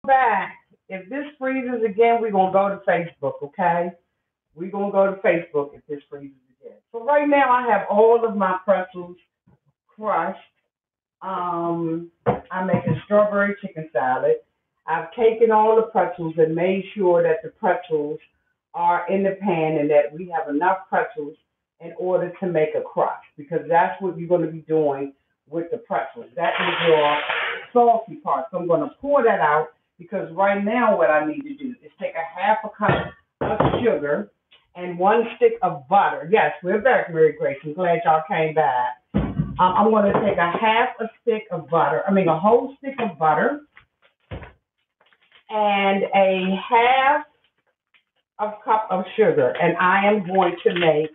back. If this freezes again, we're going to go to Facebook, okay? We're going to go to Facebook if this freezes again. So right now I have all of my pretzels crushed. I'm making strawberry chicken salad. I've taken all the pretzels and made sure that the pretzels are in the pan and that we have enough pretzels in order to make a crust because that's what you're going to be doing with the pretzels. That is your salty part. So I'm going to pour that out because right now what I need to do is take a half a cup of sugar and one stick of butter. Yes, we're back, Mary Grace. I'm glad y'all came back. I'm going to take a half a stick of butter, a whole stick of butter, and a half a cup of sugar. And I am going to make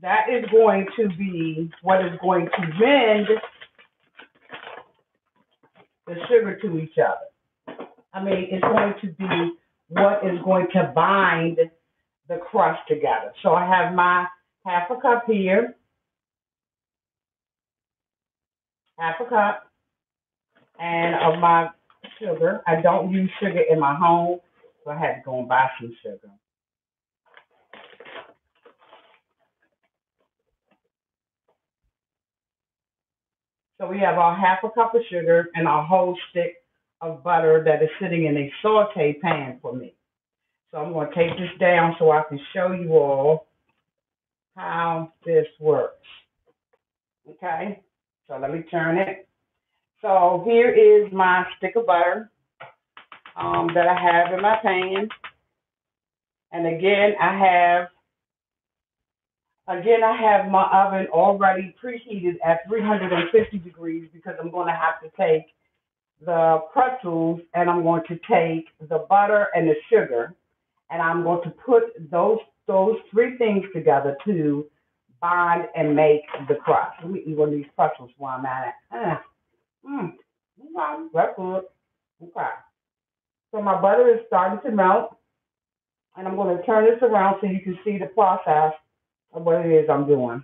that is going to be what is going to bend the sugar to each other. It's going to be what is going to bind the crust together. So I have my half a cup here, half a cup, and of my sugar. I don't use sugar in my home, so I had to go and buy some sugar. So we have our half a cup of sugar and a whole stick of butter that is sitting in a saute pan for me. So I'm going to take this down so I can show you all how this works. Okay, so let me turn it. So here is my stick of butter that I have in my pan. And again, I have my oven already preheated at 350 degrees because I'm going to have to take the pretzels and I'm going to take the butter and the sugar and I'm going to put those three things together to bind and make the crust. Let me eat one of these pretzels while I'm at it. Okay, that's good. Okay. So my butter is starting to melt and I'm going to turn this around so you can see the process of what it is I'm doing.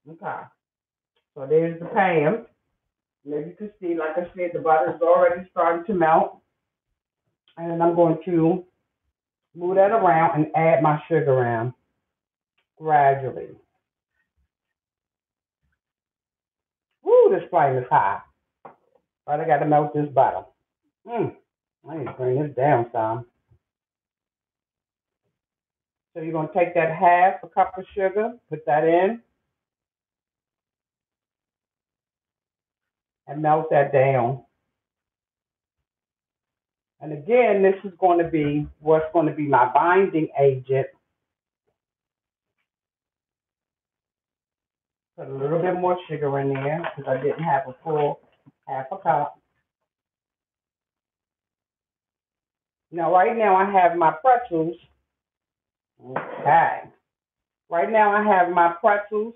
Okay. So there's the pan. And as you can see, like I said, the butter is already starting to melt. And then I'm going to move that around and add my sugar in gradually. Woo, this flame is high. But I got to melt this butter. I need to bring this down some. So you're going to take that half a cup of sugar, put that in, and melt that down. And again, this is going to be what's going to be my binding agent. Put a little bit more sugar in there because I didn't have a full half a cup. Now, right now I have my pretzels. Okay. Right now I have my pretzels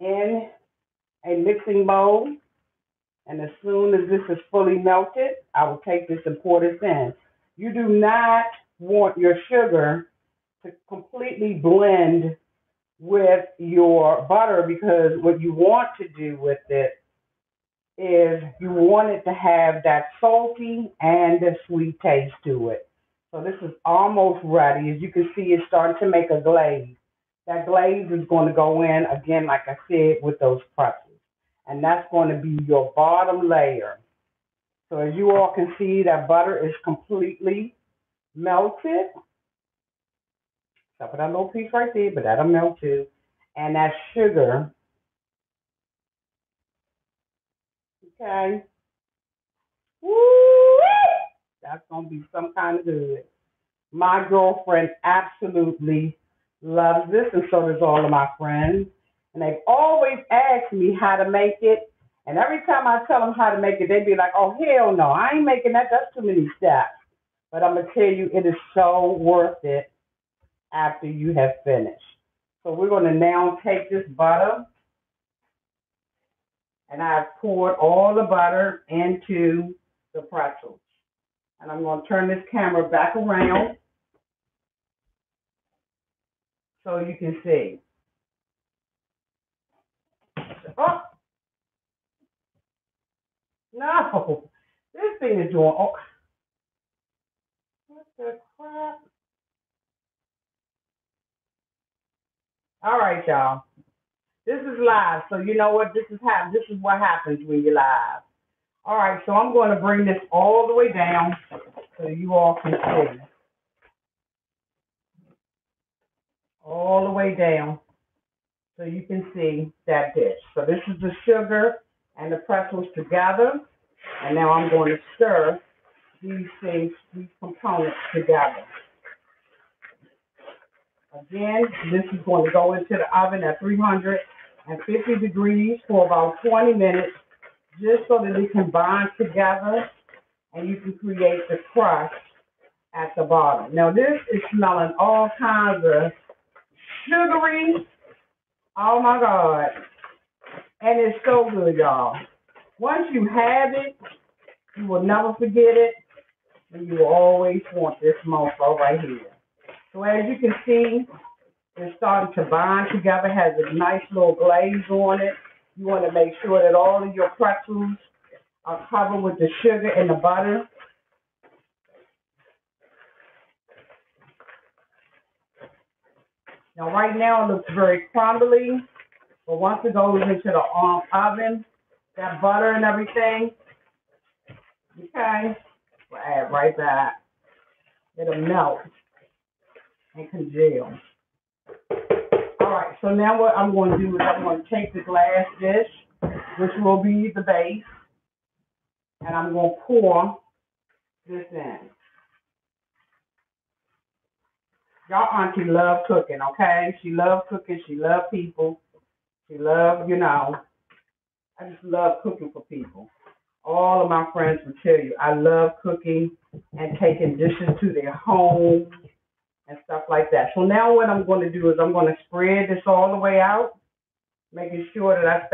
in a mixing bowl. And as soon as this is fully melted, I will take this and pour this in. You do not want your sugar to completely blend with your butter because what you want to do with it is you want it to have that salty and the sweet taste to it. So this is almost ready. As you can see, it's starting to make a glaze. That glaze is going to go in, again, like I said, with those pretzels. And that's going to be your bottom layer. So as you all can see, that butter is completely melted. So put that little piece right there, but that'll melt too. And that sugar, okay. Woo! That's going to be some kind of good. My girlfriend absolutely loves this, and so does all of my friends. And they've always asked me how to make it. And every time I tell them how to make it, they be like, oh, hell no, I ain't making that. That's too many steps. But I'm going to tell you, it is so worth it after you have finished. So we're going to now take this butter And I've poured all the butter into the pretzels. And I'm going to turn this camera back around so you can see. Oh, no, this thing is doing, oh, what the crap? All right, y'all. This is live, so you know what? This is what happens when you're live. All right, so I'm going to bring this all the way down so you all can see. All the way down so you can see that dish. So this is the sugar and the pretzels together. And now I'm going to stir these things, these components together. Again, this is going to go into the oven at 350 degrees for about 20 minutes, just so that it can bind together and you can create the crust at the bottom. Now this is smelling all kinds of sugary. Oh my God. And it's so good, y'all. Once you have it, you will never forget it, and you will always want this mofo right here. So as you can see, it's starting to bind together, has a nice little glaze on it. You want to make sure that all of your pretzels are covered with the sugar and the butter. Now right now it looks very crumbly, but once it goes into the oven, that butter and everything, okay, we'll add right back. It'll melt and congeal. All right, so now what I'm going to do is I'm going to take the glass dish, which will be the base, and I'm going to pour this in. Y'all auntie love cooking, okay? She loves cooking. She loves people. She loves, I just love cooking for people. All of my friends will tell you I love cooking and taking dishes to their homes and stuff like that. So now what I'm going to do is I'm going to spread this all the way out, making sure that I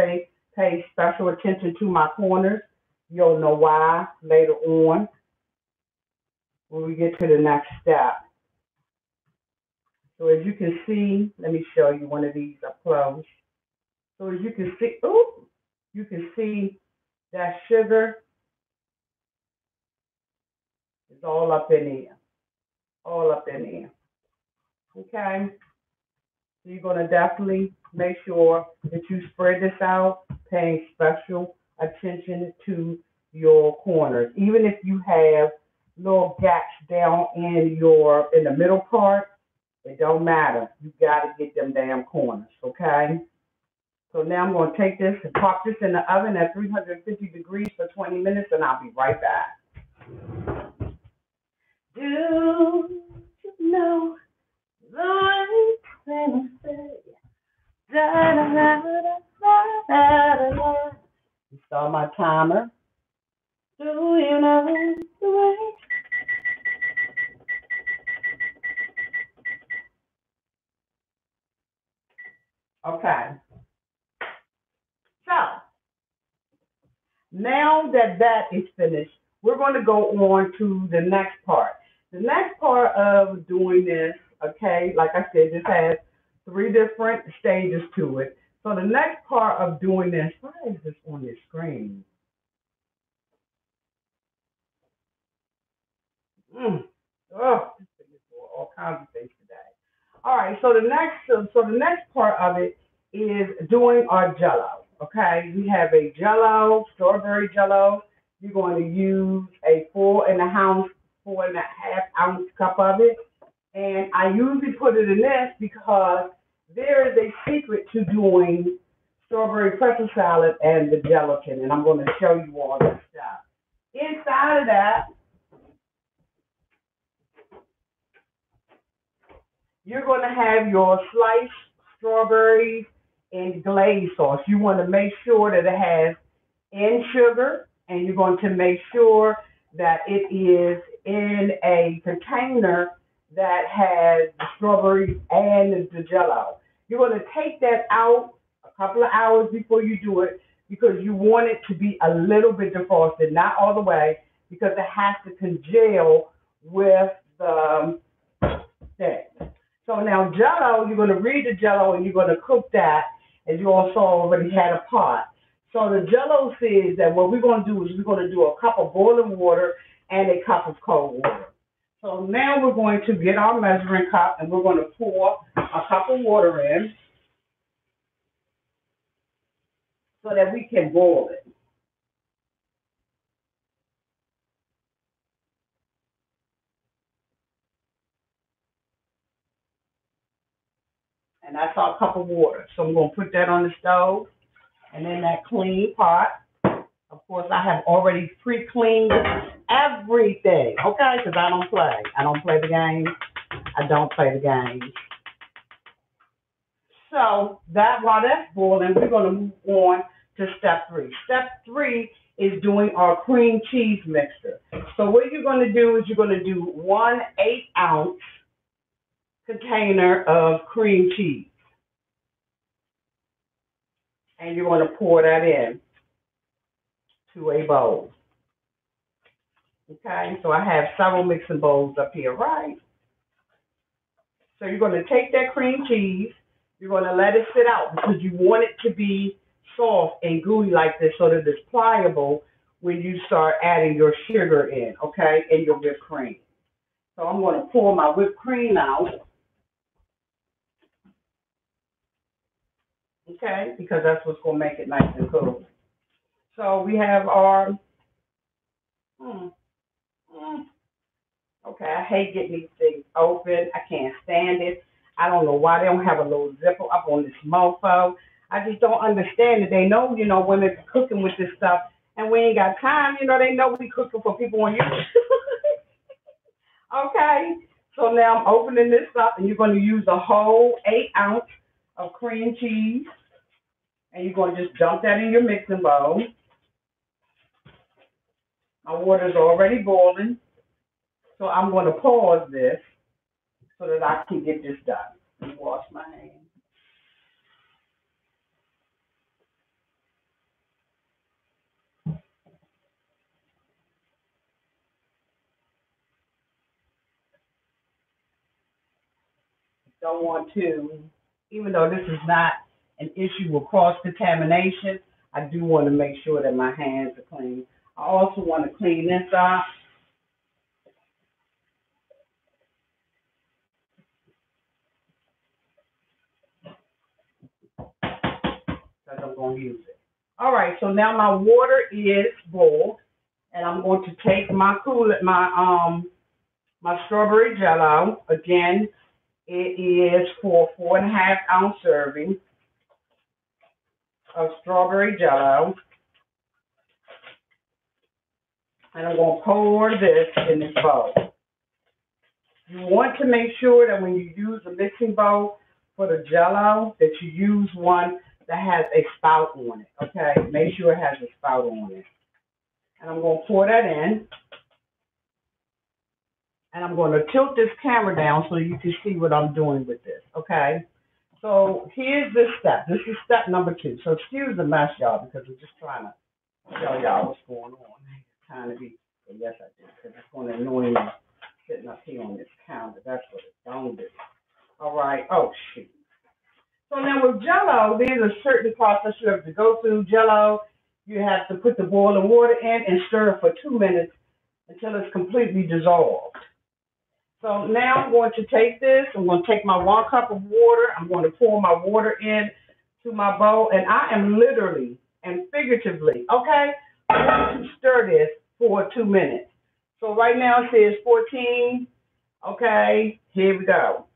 pay special attention to my corners. You'll know why later on when we get to the next step. So as you can see, let me show you one of these up close. So as you can see, you can see that sugar is all up in here. All up in here. Okay? So you're going to definitely make sure that you spread this out, paying special attention to your corners. Even if you have little gaps down in the middle part, it don't matter. You got to get them damn corners, okay? So now I'm going to take this and pop this in the oven at 350 degrees for 20 minutes, and I'll be right back. Do you know the way that say, da da da da da da? You saw my timer. Do you know the way? Okay. So, now that that is finished, we're going to go on to the next part. The next part of doing this, okay, like I said, this has 3 different stages to it. So the next part of doing this, why is this on your screen? Oh, this thing is doing all kinds of things today. All right, so the next part of it is doing our Jello. Okay, we have a Jello, strawberry Jello. You're going to use a 4.5 ounce cup of it, and I usually put it in this because there is a secret to doing strawberry pretzel salad and the gelatin, and I'm going to show you all this stuff. Inside of that, you're going to have your sliced strawberries and glaze sauce. You want to make sure that it has in sugar, and you're going to make sure that it is in a container that has the strawberries and the Jello. You're going to take that out a couple of hours before you do it because you want it to be a little bit defrosted, not all the way, because it has to congeal with the thing. So now Jell-O, you're going to read the Jell-O and you're going to cook that, as you also already had a pot. So the Jell-O says that what we're going to do is we're going to do a cup of boiling water and a cup of cold water. So now we're going to get our measuring cup and we're going to pour a cup of water in so that we can boil it. And that's our cup of water. So I'm going to put that on the stove and in that clean pot. Of course, I have already pre-cleaned everything, okay? Because I don't play. I don't play the game. I don't play the game. So while that's boiling, we're going to move on to step 3. Step 3 is doing our cream cheese mixture. So what you're going to do is you're going to do 1 8-ounce container of cream cheese. And you're going to pour that in to a bowl. Okay, so I have several mixing bowls up here, right? So you're going to take that cream cheese, you're going to let it sit out because you want it to be soft and gooey like this so that it's pliable when you start adding your sugar in, okay, and your whipped cream. So I'm going to pour my whipped cream out, okay, because that's what's going to make it nice and cool. So we have our, okay, I hate getting these things open. I can't stand it. I don't know why they don't have a little zipper up on this mofo. I just don't understand it. They know, women cooking with this stuff, and we ain't got time. They know we cooking for people on YouTube. Okay, so now I'm opening this up, and you're going to use a whole 8-ounce of cream cheese, and you're going to just dump that in your mixing bowl. My water's already boiling, so I'm going to pause this so that I can get this done. Let me wash my hands. Don't want to, even though this is not an issue with cross-contamination, I do want to make sure that my hands are clean. I also want to clean this up. Because I'm going to use it. All right, so now my water is boiled, and I'm going to take my strawberry Jell-O. Again, it is for 4.5-ounce serving of strawberry Jell-O. And I'm going to pour this in this bowl. You want to make sure that when you use a mixing bowl for the Jell-O, that you use one that has a spout on it, okay? Make sure it has a spout on it. And I'm going to pour that in. And I'm going to tilt this camera down so you can see what I'm doing with this, okay? So here's this step. This is step number 2. So excuse the mess, y'all, because I'm just trying to tell y'all what's going on. Trying to be, well, yes, I do, because it's going to annoy me sitting up here on this counter. That's what it's going to do. All right. Oh, shoot. So now with Jell-O, there's a certain process you have to go through. Jell-O, you have to put the boiling water in and stir it for 2 minutes until it's completely dissolved. So now I'm going to take this. I'm going to take my 1 cup of water. I'm going to pour my water in to my bowl, and I am literally and figuratively, okay, going to stir this for 2 minutes. So right now it says 14. Okay, here we go.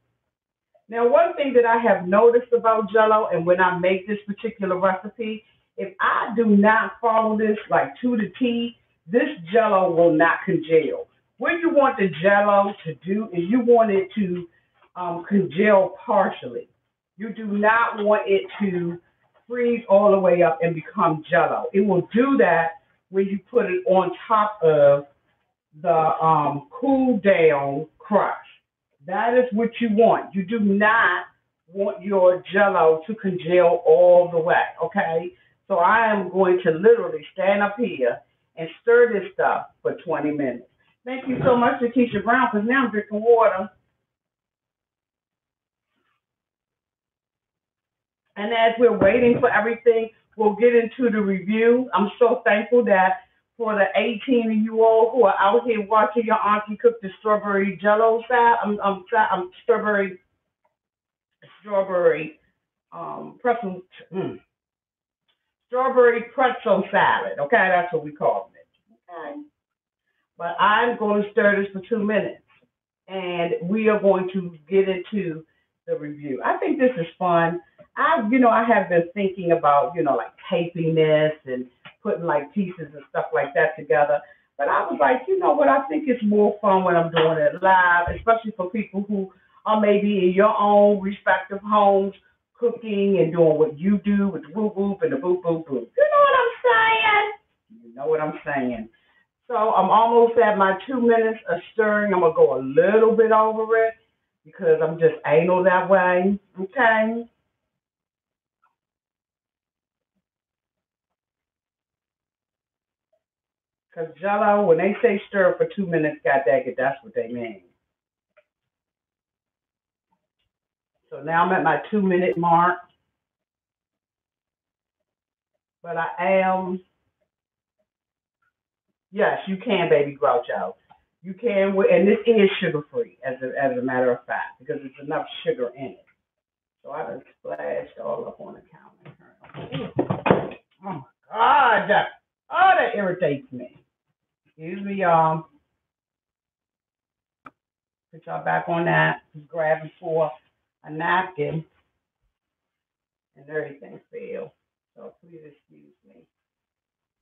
Now, one thing that I have noticed about Jell-O, and when I make this particular recipe, if I do not follow this like to the T, this Jell-O will not congeal. What you want the Jell-O to do is you want it to congeal partially. You do not want it to freeze all the way up and become Jell-O. It will do that when you put it on top of the cool down crust. That is what you want. You do not want your Jell-O to congeal all the way, okay? So I am going to literally stand up here and stir this stuff for 20 minutes. Thank you so much, Lakeisha Brown, because now I'm drinking water. And as we're waiting for everything, we'll get into the review. I'm so thankful that for the 18 of you all who are out here watching your auntie cook the strawberry jello salad, strawberry pretzel, strawberry pretzel salad. Okay, that's what we call it. Okay. But I'm going to stir this for 2 minutes, and we are going to get into the review. I think this is fun. I have been thinking about, like taping this and putting like pieces and stuff like that together. But I was like, you know what? I think it's more fun when I'm doing it live, especially for people who are maybe in your own respective homes cooking and doing what you do with the whoop whoop and the boop boop boop. You know what I'm saying? You know what I'm saying. So I'm almost at my 2 minutes of stirring. I'm gonna go a little bit over it because I'm just anal that way. Okay. Because Jello, when they say stir for 2 minutes, God dang it, that's what they mean. So now I'm at my 2 minute mark. But I am, yes, you can, baby Groucho. You can, and this is sugar free, as a matter of fact, because there's enough sugar in it. So I just splashed all up on the counter. Oh my God, that irritates me. Excuse me, y'all. Put y'all back on that. Just grabbing for a napkin and everything failed. So please excuse me.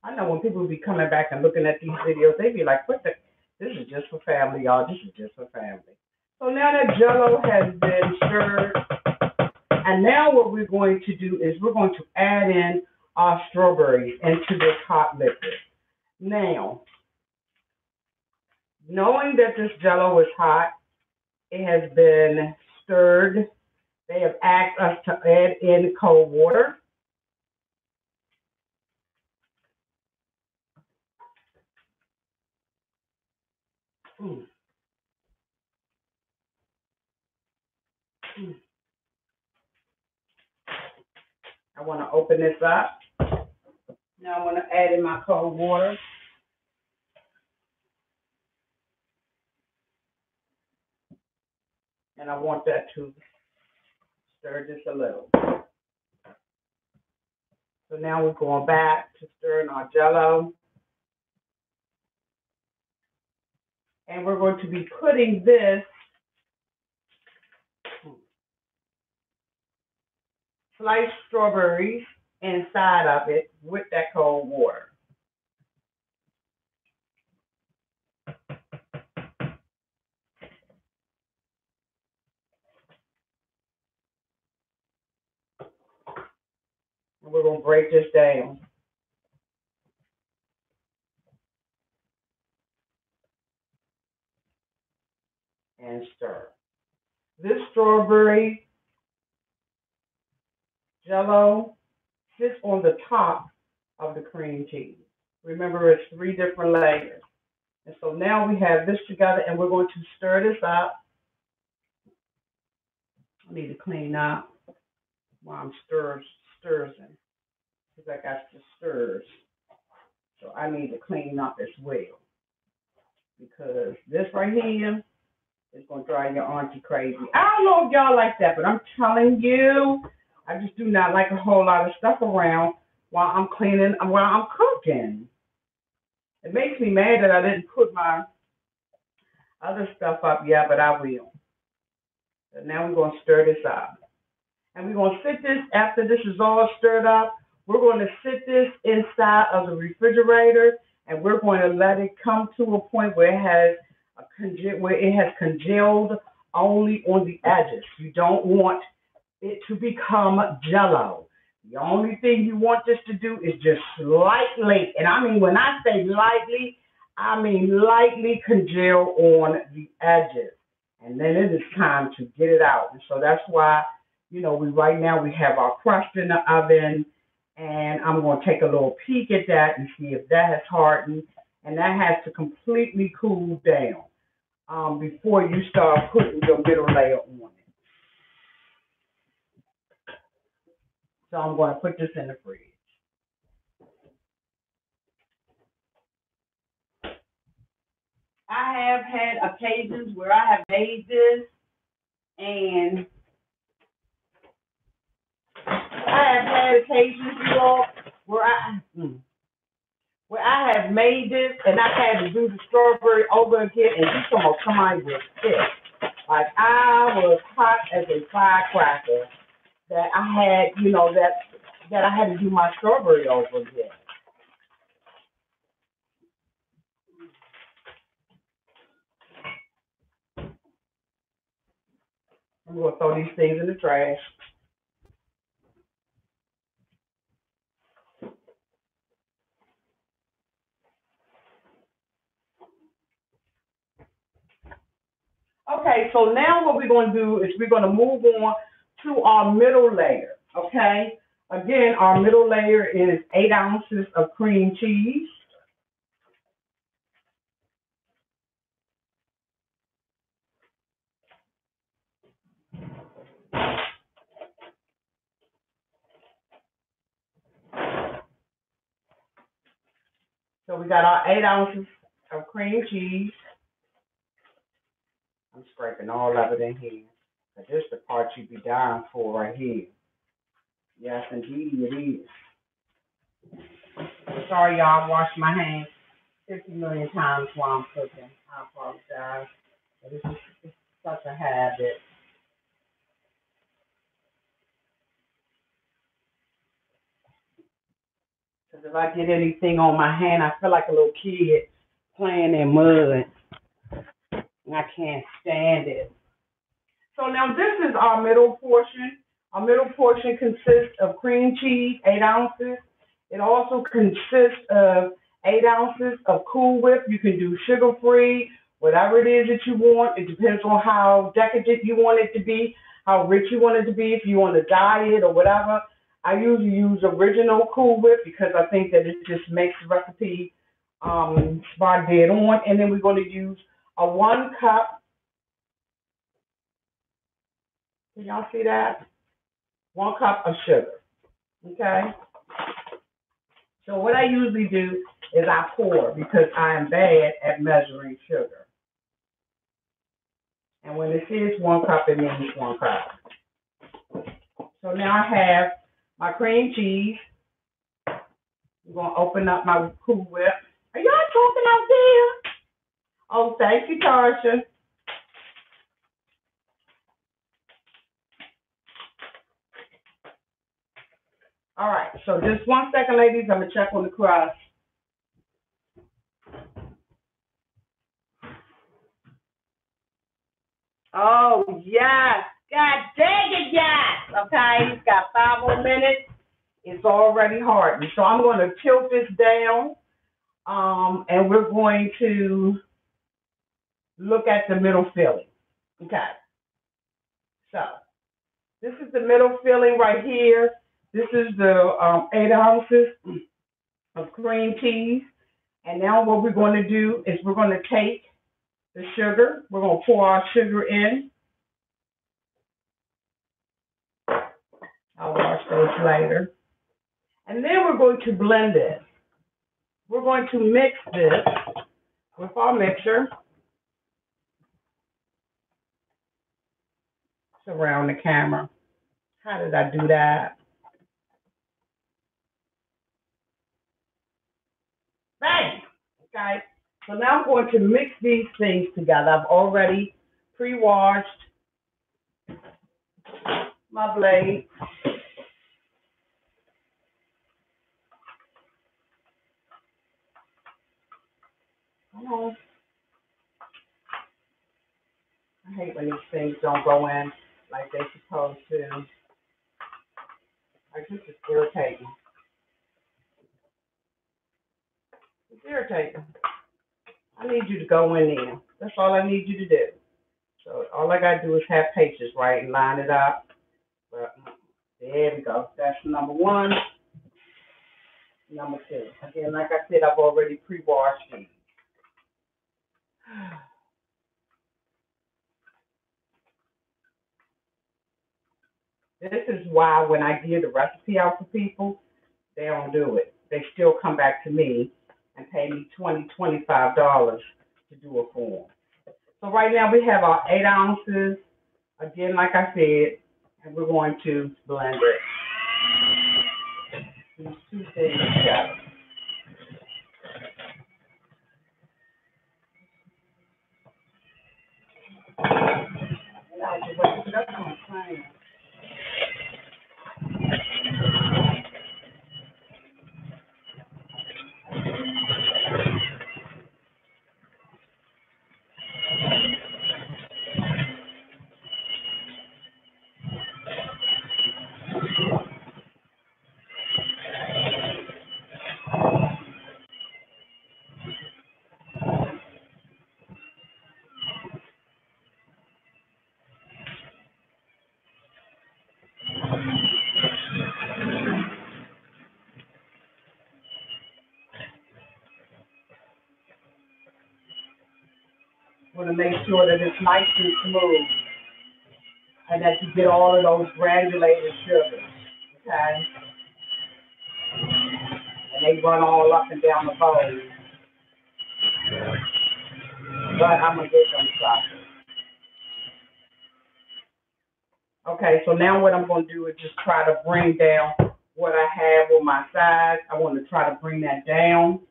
I know when people be coming back and looking at these videos, they be like, this is just for family, y'all. This is just for family. So now that Jello has been stirred, and now what we're going to do is we're going to add in our strawberries into this hot liquid. Now, knowing that this Jello is hot, it has been stirred. They have asked us to add in cold water. I want to open this up. Now I want to add in my cold water. And I want that to stir just a little. So now we're going back to stirring our Jello. And we're going to be putting this sliced strawberries inside of it with that cold water. And we're going to break this down. And stir. This strawberry Jello sits on the top of the cream cheese. Remember, it's 3 different layers. And so now we have this together, and we're going to stir this up. I need to clean up while I'm stirring, because I got the stirs. So I need to clean up as well, because this right here is going to drive your auntie crazy. I don't know if y'all like that, but I'm telling you, I just do not like a whole lot of stuff around while I'm cleaning, while I'm cooking. It makes me mad that I didn't put my other stuff up yet, but I will. So now we're going to stir this up. And we're going to sit this, after this is all stirred up, we're going to sit this inside of the refrigerator, and we're going to let it come to a point where it has congealed only on the edges. You don't want it to become Jello. The only thing you want this to do is just slightly, and I mean when I say lightly, I mean lightly congeal on the edges. And then it is time to get it out. And so that's why, right now we have our crust in the oven, And I'm going to take a little peek at that and see if that has hardened. And that has to completely cool down before you start putting your middle layer on it. So I'm going to put this in the fridge. I have had occasions where I have made this, and I have had occasions, you all, where I have made this and I had to do the strawberry over again, and you come on, somebody was sick. Like I was hot as a firecracker that I had, that I had to do my strawberry over again. I'm gonna throw these things in the trash. Okay, so now what we're going to do is we're going to move on to our middle layer, okay? Again, our middle layer is 8 ounces of cream cheese. So we got our 8 ounces of cream cheese. I'm scraping all of it in here. This is the part you be dying for right here. Yes, indeed it is. Sorry, y'all, I washed my hands 50 million times while I'm cooking. I apologize. But it's such a habit. Because if I get anything on my hand, I feel like a little kid playing in mud. And I can't stand it. So now this is our middle portion. Our middle portion consists of cream cheese, 8 ounces. It also consists of 8 ounces of Cool Whip. You can do sugar-free, whatever it is that you want. It depends on how decadent you want it to be, how rich you want it to be, if you want to diet or whatever. I usually use original Cool Whip because I think that it just makes the recipe spot dead on. And then we're going to use a 1 cup. Can y'all see that? 1 cup of sugar. Okay? So what I usually do is I pour because I am bad at measuring sugar. And when it says 1 cup, it means 1 cup. So now I have my cream cheese. I'm going to open up my Cool Whip. Are y'all talking out there? Oh, thank you, Tarsha. All right, so just 1 second, ladies. I'm going to check on the crust. Oh, yes. God dang it, yes. Okay, it's got 5 more minutes. It's already hardened. So I'm going to tilt this down, and we're going to look at the middle filling. Okay. So this is the middle filling right here. This is the 8 ounces of cream cheese. And now what we're going to do is we're going to take the sugar. We're going to pour our sugar in. I'll wash those later. And then we're going to blend it. We're going to mix this with our mixer. Surround the camera. How did I do that? Bang! Okay. So now I'm going to mix these things together. I've already pre-washed my blade. Come on. I hate when these things don't go in like they're supposed to. Like, this is irritating. It's irritating. I need you to go in there. That's all I need you to do. So all I got to do is have patience, right, and line it up. But there we go. That's number 1. Number two. Again, like I said, I've already pre-washed these. This is why when I give the recipe out to people, they don't do it. They still come back to me and pay me $25 to do a form. So right now we have our 8 ounces, again, like I said, and we're going to blend it. These two things together. And I just wait, that's what I'm saying. Want to make sure that it's nice and smooth and that you get all of those granulated sugars, okay? And they run all up and down the bowl. But I'm going to get them sauces. Okay, so now what I'm going to do is just try to bring down what I have on my sides. I want to try to bring that down.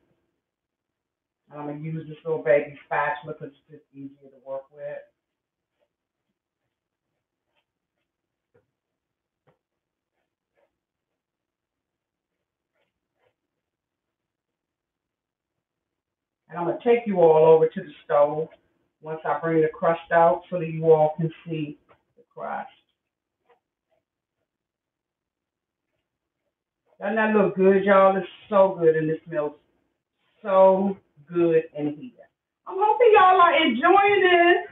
And I'm going to use this little baby spatula because it's just easier to work with. And I'm going to take you all over to the stove once I bring the crust out so that you all can see the crust. Doesn't that look good, y'all? It's so good, and it smells so good in here. I'm hoping y'all are enjoying this.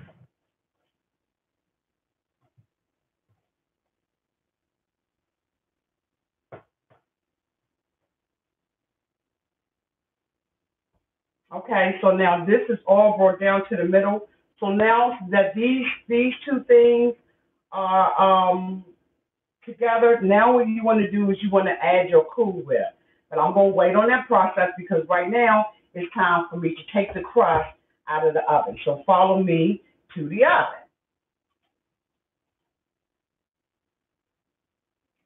Okay, so now this is all brought down to the middle. So now that these two things are together, now what you want to do is you want to add your Cool Whip. But I'm going to wait on that process because right now it's time for me to take the crust out of the oven. So follow me to the oven.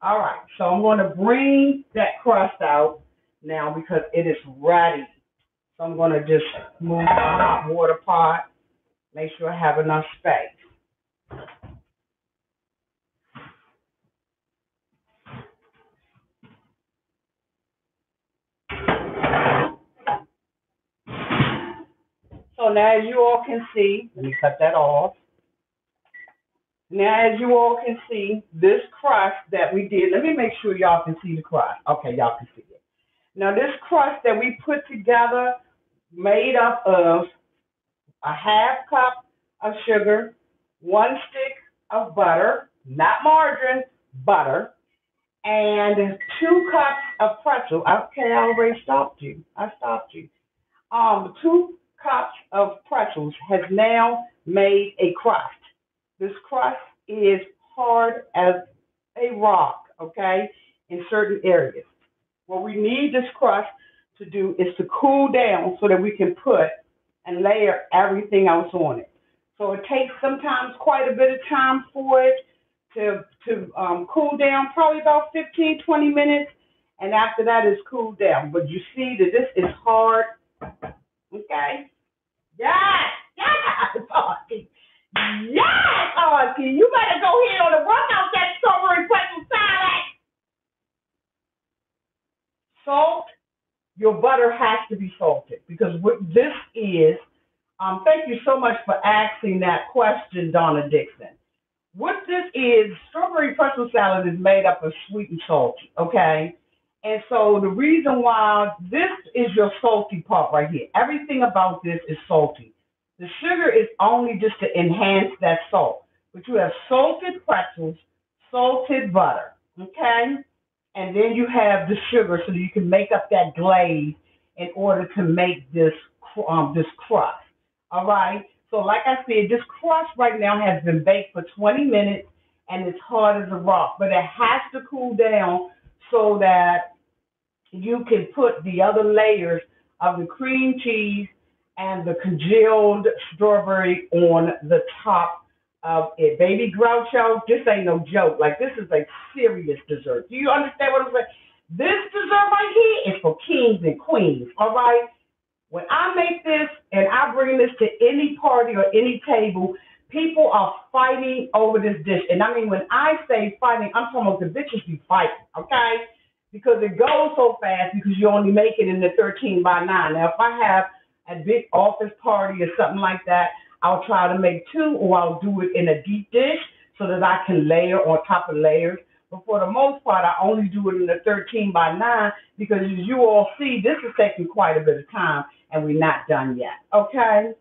All right, so I'm going to bring that crust out now because it is ready. So I'm going to just move my hot water pot, make sure I have enough space. So now as you all can see, let me cut that off. Now as you all can see, this crust that we did, let me make sure y'all can see the crust. Okay, y'all can see it. Now this crust that we put together made up of a half cup of sugar, 1 stick of butter, not margarine, butter, and 2 cups of pretzel. Okay, I already stopped you. I stopped you. 2 cups of pretzels has now made a crust. This crust is hard as a rock, okay, in certain areas. What we need this crust to do is to cool down so that we can put and layer everything else on it. So it takes sometimes quite a bit of time for it to cool down, probably about 15, 20 minutes, and after that it's cooled down. But you see that this is hard, okay? Yes, yes, Auntie. Yes, Auntie. You better go ahead on the run out that strawberry pretzel salad. Salt, your butter has to be salted because what this is, thank you so much for asking that question, Donna Dixon. What this is, strawberry pretzel salad is made up of sweet and salty, okay? And so the reason why this is your salty part right here, everything about this is salty. The sugar is only just to enhance that salt. But you have salted pretzels, salted butter, okay? and then you have the sugar so you can make up that glaze in order to make this crust. All right. So like I said, this crust right now has been baked for 20 minutes and it's hard as a rock, but it has to cool down so that you can put the other layers of the cream cheese and the congealed strawberry on the top of it. Baby Groucho, this ain't no joke. Like, this is a serious dessert. Do you understand what I'm saying? This dessert right here is for kings and queens, all right? When I make this and I bring this to any party or any table, people are fighting over this dish. And I mean, when I say fighting, I'm talking about the bitches be fighting, okay? Because it goes so fast because you only make it in the 13 by 9. Now, if I have a big office party or something like that, I'll try to make two, or I'll do it in a deep dish so that I can layer on top of layers. But for the most part, I only do it in the 13 by 9 because as you all see, this is taking quite a bit of time and we're not done yet, okay?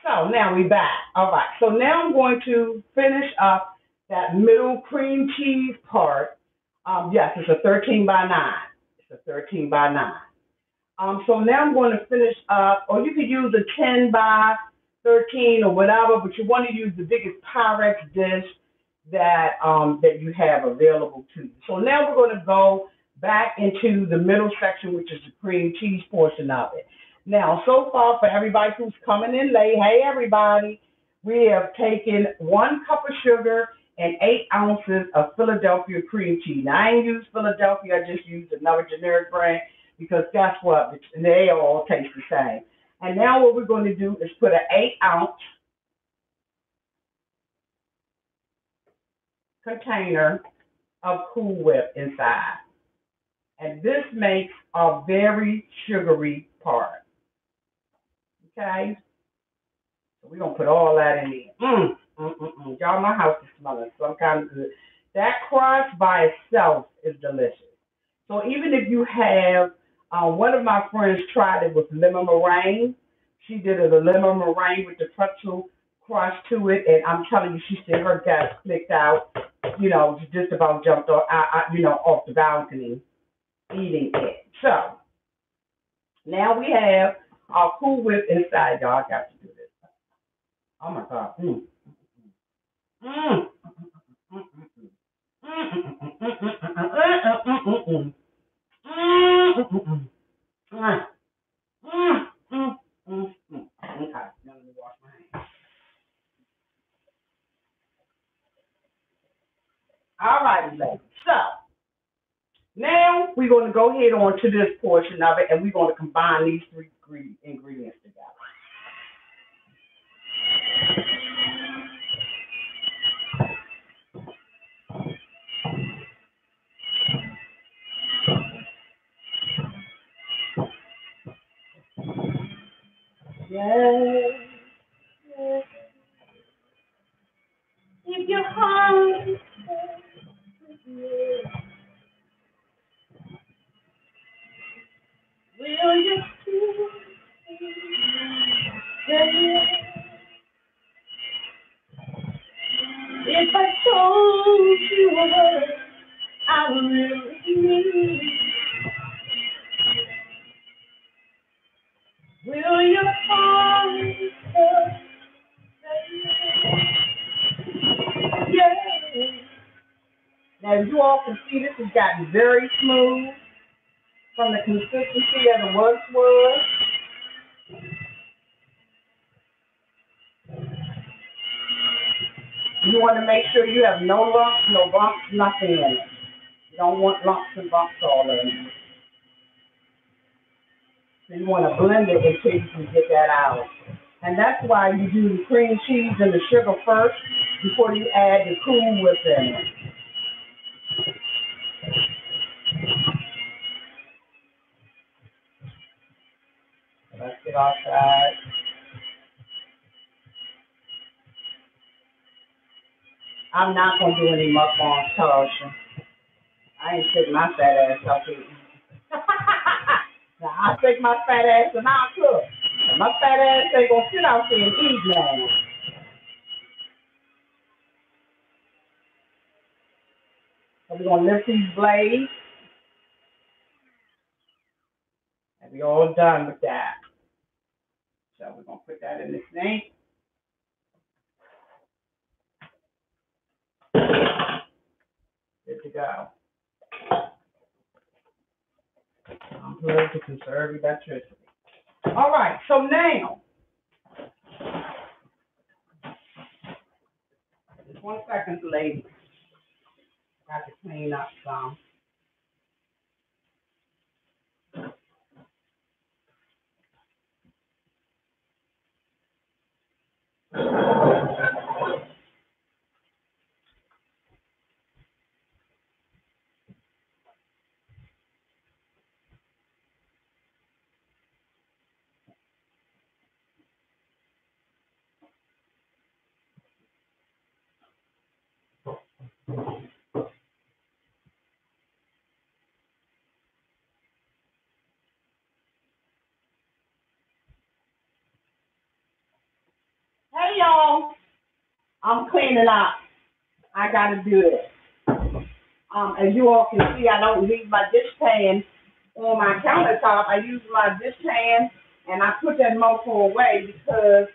So now we're back. All right, so now I'm going to finish up that middle cream cheese part. Yes, it's a 13 by 9. It's a 13 by 9. So now I'm going to finish up, or you could use a 10 by 13 or whatever, but you want to use the biggest Pyrex dish that you have available to you. So now we're going to go back into the middle section, which is the cream cheese portion of it. Now, so far, for everybody who's coming in late, hey, everybody, we have taken 1 cup of sugar and 8 ounces of Philadelphia cream cheese. Now, I ain't used Philadelphia. I just used another generic brand because guess what? They all taste the same. And now what we're going to do is put an 8-ounce container of Cool Whip inside. And this makes a very sugary part. Okay? So we're going to put all that in there. Y'all, my house is smelling some kind of good. That crust by itself is delicious. So even if you have, one of my friends tried it with lemon meringue. She did a lemon meringue with the pretzel crust to it, and I'm telling you, she said her gut clicked out. You know, she just about jumped off, off the balcony eating it. So now we have our Cool Whip inside, y'all. I got to do this. Oh my God. Okay, now let me wash my hands. All righty, ladies. So now we're going to go ahead on to this portion of it, and we're going to combine these 3 ingredients together. Yes, yes. If your heart is yes. Will you still say if I told you what I really need? Will your heart say yes? Now, as you all can see, this has gotten very smooth from the consistency that it once was. You want to make sure you have no lumps, no bumps, nothing in it. You don't want lumps and bumps all in it. So you want to blend it until you can get that out. And that's why you do the cream cheese and the sugar first before you add the Cool Whip in it. Let's get outside. I'm not going to do any mukbangs, Tasha. I ain't taking my fat ass out here. Now, I take my fat ass and I'll cook. My fat ass ain't going to sit out here and eat now. So we're gonna lift these blades, and we're all done with that. So we're gonna put that in the sink. Good to go. I'm good to conserve electricity. All right, so now, just 1 second, ladies. Got to clean up some. Hey y'all, I'm cleaning up. I gotta do this. As you all can see, I don't leave my dish pan on my countertop. I use my dish pan and I put that motor away because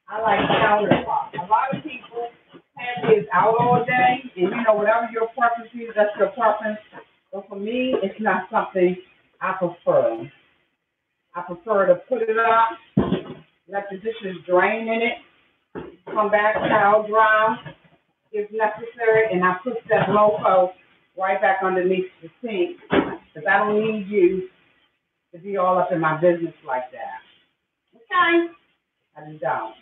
I like countertop. A lot of people have this out all day, and you know, whatever your preference is, that's your preference. But for me, it's not something I prefer. I prefer to put it up, let the dishes drain in it, come back, towel dry if necessary, and I put that loco right back underneath the sink, because I don't need you to be all up in my business like that. Okay? I just don't.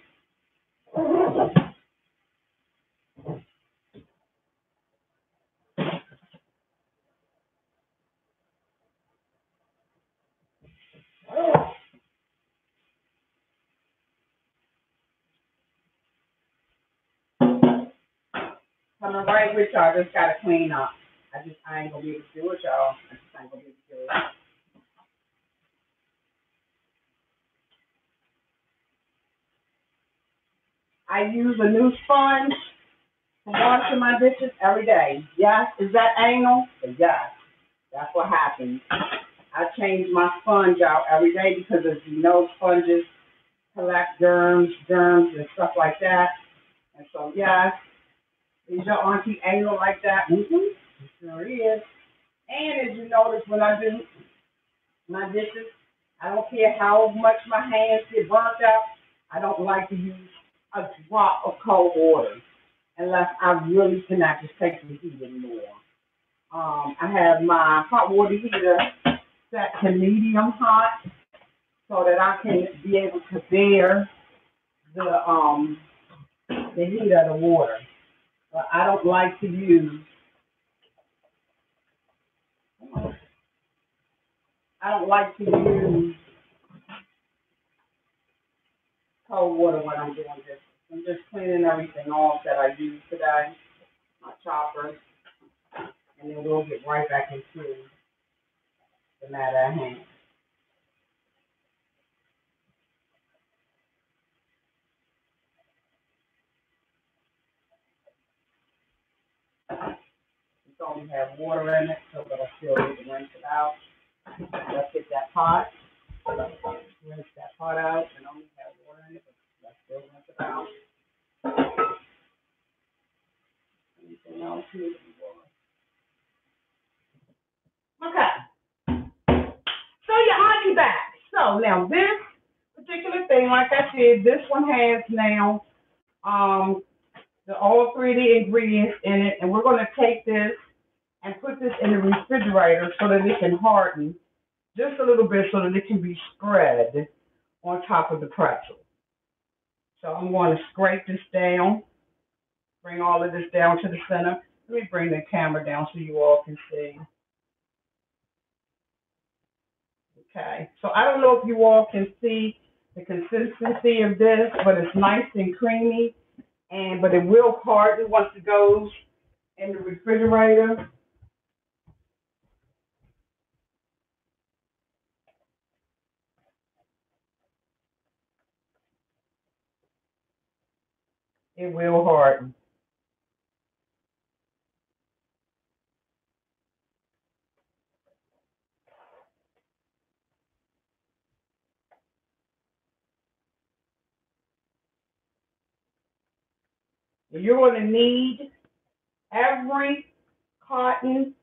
Coming right with y'all, just gotta clean up. I ain't gonna be able to do it, y'all. I just ain't gonna be able to do it. I use a new sponge for washing my dishes every day. Yes, is that anal? Yes, that's what happens. I change my sponge out every day because, as you know, sponges collect germs, and stuff like that. And so, yes, is your auntie anal like that? Mm-hmm. It sure is. And as you notice, when I do my dishes, I don't care how much my hands get burnt out, I don't like to use a drop of cold water unless I really cannot just take the heat anymore. I have my hot water heater set to medium hot so that I can be able to bear the heat of the water. But I don't like to use I don't like to use cold water when I'm doing this. I'm just cleaning everything off that I used today, my chopper, and then we'll get right back into the matter at hand. It's only have water in it, so but I still need to rinse it out. Let's get that pot, rinse that pot out, and only have water in it, but let's still rinse it out. Anything else needs to be washed? Okay. So your auntie back. So now this particular thing, like I said, this one has now all three of the ingredients in it, and we're going to take this and put this in the refrigerator so that it can harden just a little bit so that it can be spread on top of the pretzel. So I'm going to scrape this down, bring all of this down to the center. Let me bring the camera down so you all can see. Okay, so I don't know if you all can see the consistency of this, but it's nice and creamy, but it will harden once it goes in the refrigerator. It will harden. But you're going to need every cotton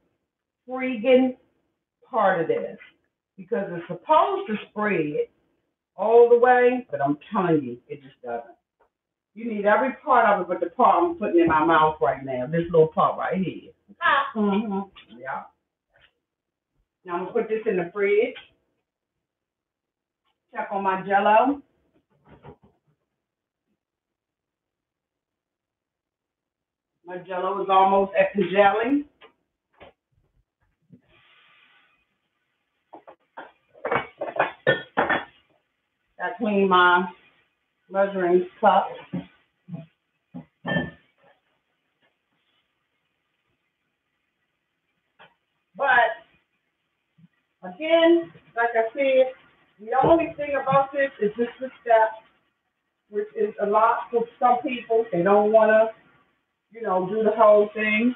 freaking part of this because it's supposed to spread all the way, but I'm telling you, it just doesn't. You need every part of it, but the part I'm putting in my mouth right now, this little part right here. Mm-hmm. Yeah. Now I'm gonna put this in the fridge. Check on my Jello. My Jello is almost at congealing. I clean my measuring cup. But again, like I said, the only thing about this is just the step, which is a lot for some people. They don't want to, do the whole thing.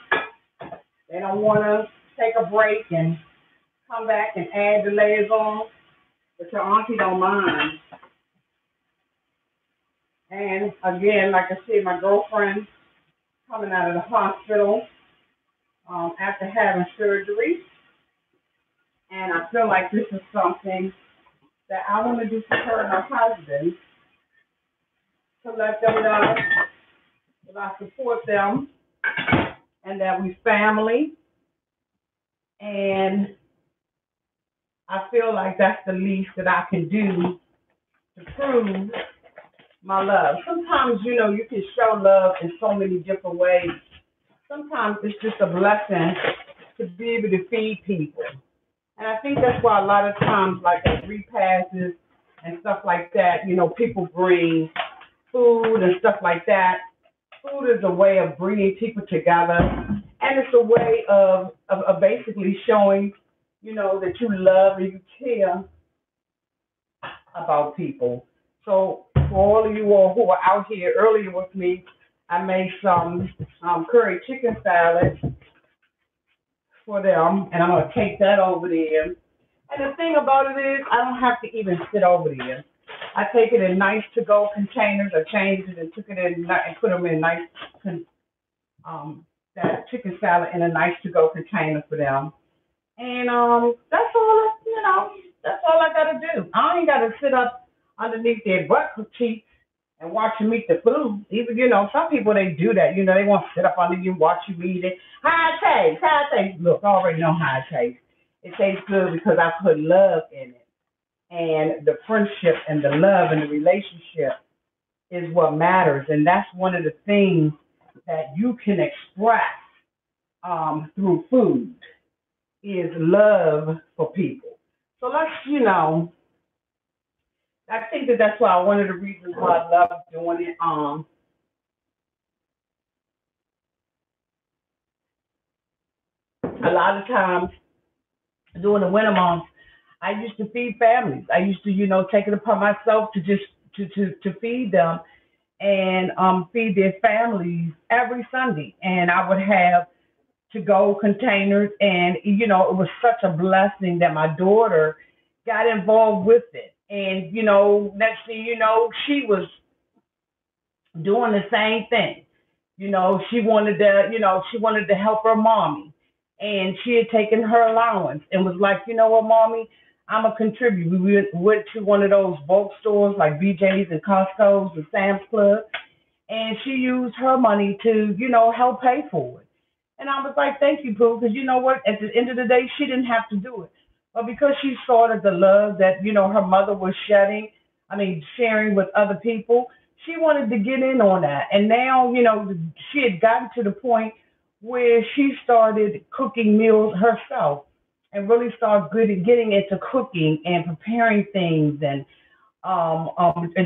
They don't want to take a break and come back and add the layers on. But your auntie don't mind. And again, like I said, my girlfriend coming out of the hospital after having surgery. And I feel like this is something that I want to do for her and her husband to let them know that I support them and that we family. And I feel like that's the least that I can do to prove my love. Sometimes, you can show love in so many different ways. Sometimes it's just a blessing to be able to feed people. And I think that's why a lot of times, like at repasses and stuff like that, people bring food and stuff like that. Food is a way of bringing people together, and it's a way of basically showing, that you love and you care about people. So for all of you all who were out here earlier with me, I made some curry chicken salad for them, and I'm gonna take that over there. And the thing about it is, I don't have to even sit over there. I take it in nice to-go containers. I changed it and took it in and put them in nice that chicken salad in a nice to-go container for them. And that's all. That's all I gotta do. I ain't gotta sit up underneath their butt cheeks and watch them eat the food. Even some people they do that. They want to sit up under you, watch you eat it. How it tastes. Look, I already know how it tastes. It tastes good because I put love in it, and the friendship and the love and the relationship is what matters, and that's one of the things that you can express through food is love for people. So let's, I think that that's why one of the reasons why I love doing it. A lot of times during the winter months, I used to feed families. I used to, take it upon myself to just to feed them and feed their families every Sunday, and I would have to go containers, and it was such a blessing that my daughter got involved with it, and next thing you know, she was doing the same thing. She wanted to help her mommy, and she had taken her allowance and was like, you know what, mommy, I'm gonna contribute. We went to one of those bulk stores like BJ's and Costco's and Sam's Club, and she used her money to, help pay for it. And I was like, thank you, Pooh, because you know what? At the end of the day, she didn't have to do it. But because she saw that the love that, her mother was sharing with other people, she wanted to get in on that. And now, she had gotten to the point where she started cooking meals herself and really started getting into cooking and preparing things and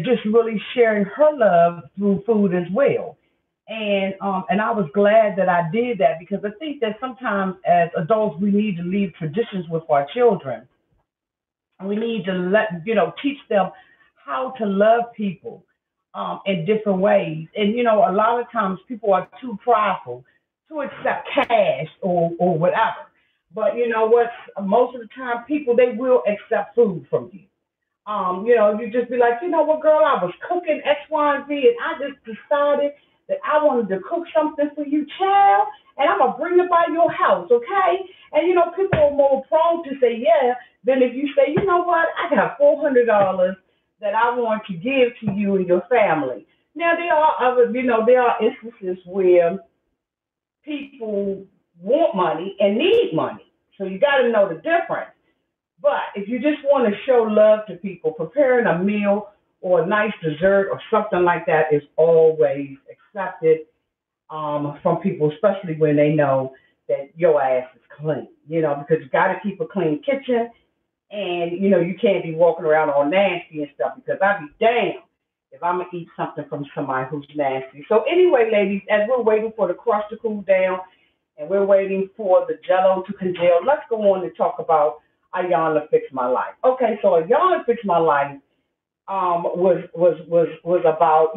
just really sharing her love through food as well. And I was glad that I did that because I think that sometimes as adults we need to leave traditions with our children. We need to teach them how to love people in different ways. And a lot of times people are too prideful to accept cash or whatever. But you know what? Most of the time people they will accept food from you. You just be like, you know what, girl, I was cooking X, Y, and Z, and I just decided that I wanted to cook something for you, child, and I'm gonna bring it by your house, okay? And people are more prone to say yeah than if you say, you know what, I got $400 that I want to give to you and your family. Now there are instances where people want money and need money, so you got to know the difference. But if you just want to show love to people, preparing a meal or a nice dessert or something like that is always accepted from people, especially when they know that your ass is clean, because you got to keep a clean kitchen and, you can't be walking around all nasty and stuff because I'd be damned if I'm going to eat something from somebody who's nasty. So anyway, ladies, as we're waiting for the crust to cool down and we're waiting for the jello to congeal, let's go on and talk about Iyanla Fix My Life. Okay, so Iyanla Fix My Life was about,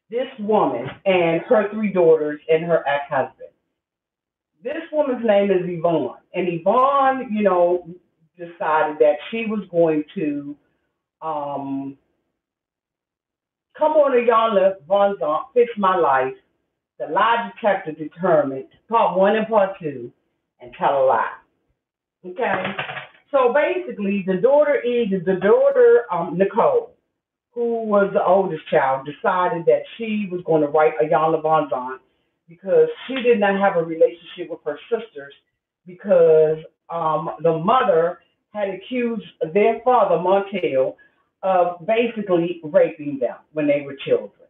this woman and her three daughters and her ex-husband. This woman's name is Yvonne. And Yvonne, decided that she was going to come on Iyanla Fix My Life, the lie detector determined, part one and part two, and tell a lie. Okay? So basically, the daughter, Nicole, who was the oldest child, decided that she was going to write Iyanla Bonzon because she did not have a relationship with her sisters because the mother had accused their father, Montel, of basically raping them when they were children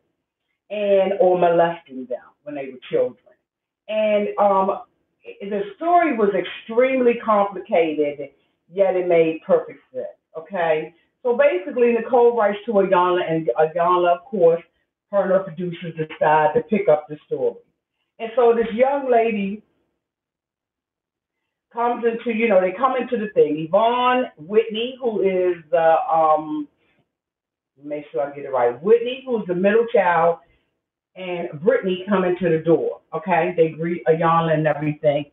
or molesting them when they were children. And the story was extremely complicated, yet it made perfect sense, okay? So basically, Nicole writes to Iyanla, and Iyanla, of course, her and her producers decide to pick up the story. And so this young lady comes into, they come into the thing. Yvonne, Whitney, who is make sure I get it right, Whitney, who's the middle child, and Brittany come into the door, okay? They greet Iyanla and everything,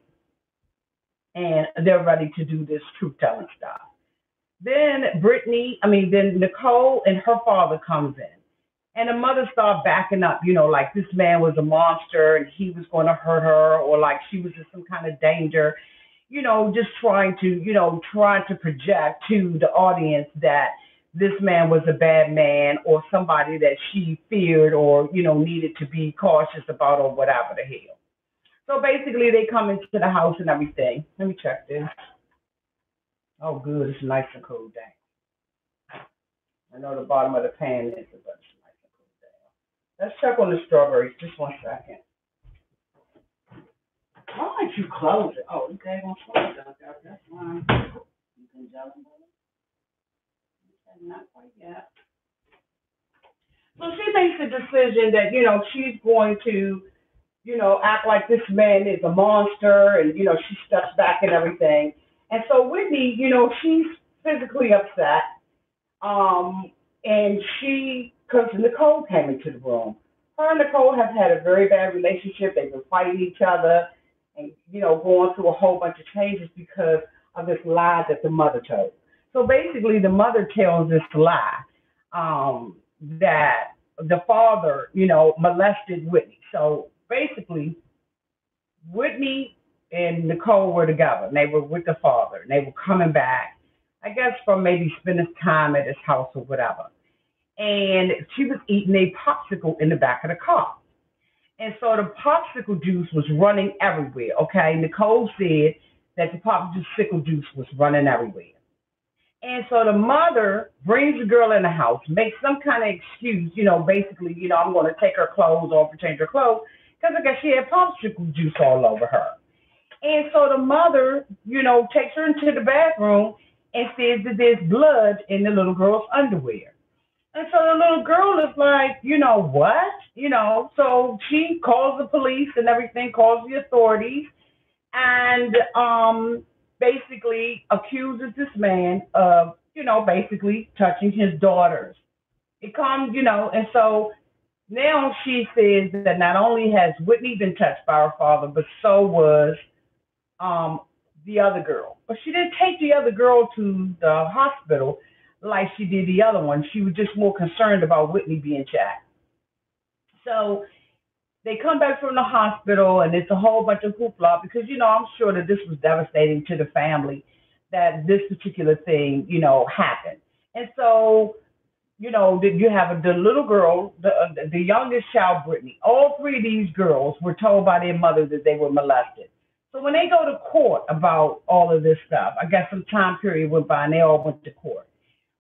and they're ready to do this truth-telling stuff. Then Nicole and her father comes in. And the mother started backing up, like this man was a monster and he was going to hurt her or like she was in some kind of danger, just trying to project to the audience that this man was a bad man or somebody that she feared or, needed to be cautious about or whatever the hell. So basically they come into the house and everything. Let me check this. Oh, good. It's nice and cool down. I know the bottom of the pan is, but it's nice and cool down. Let's check on the strawberries. Just 1 second. Why don't you close it? Oh, okay. Don't close it. That's fine. You can jump on it. Okay, not quite yet. So she makes the decision that, she's going to, act like this man is a monster and, she steps back and everything. And so Whitney, she's physically upset. And because Nicole came into the room. Her and Nicole have had a very bad relationship. They've been fighting each other and, going through a whole bunch of changes because of this lie that the mother told. So basically the mother tells this lie that the father, molested Whitney. So basically Whitney and Nicole were together, and they were with the father, and they were coming back, I guess, from maybe spending time at his house or whatever. And she was eating a popsicle in the back of the car. And so the popsicle juice was running everywhere, okay? Nicole said that the popsicle juice was running everywhere. And so the mother brings the girl in the house, makes some kind of excuse, basically, I'm going to take her clothes off or change her clothes, because I guess she had popsicle juice all over her. And so the mother, takes her into the bathroom and says that there's blood in the little girl's underwear. And so the little girl is like, what? So she calls the police and everything, calls the authorities, and basically accuses this man of, basically touching his daughters. It comes, and so now she says that not only has Whitney been touched by her father, but so was the other girl. But she didn't take the other girl to the hospital like she did the other one. She was just more concerned about Whitney being checked. So they come back from the hospital, and it's a whole bunch of hoopla because, I'm sure that this was devastating to the family that this particular thing, happened. And so, that you have the little girl, the youngest child, Brittany. All three of these girls were told by their mother that they were molested. So when they go to court about all of this stuff, I guess some time period went by and they all went to court.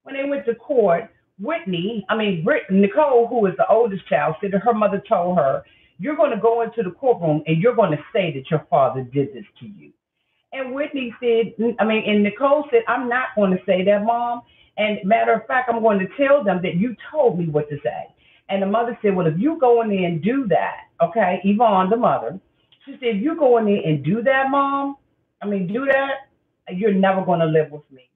When they went to court, Nicole, who is the oldest child, said that her mother told her, "You're going to go into the courtroom and you're going to say that your father did this to you." And Whitney said, and Nicole said, "I'm not going to say that, Mom. And matter of fact, I'm going to tell them that you told me what to say." And the mother said, "Well, if you go in there and do that, okay, Yvonne, the mother, she said, if you go in there and do that, Mom, do that, you're never going to live with me."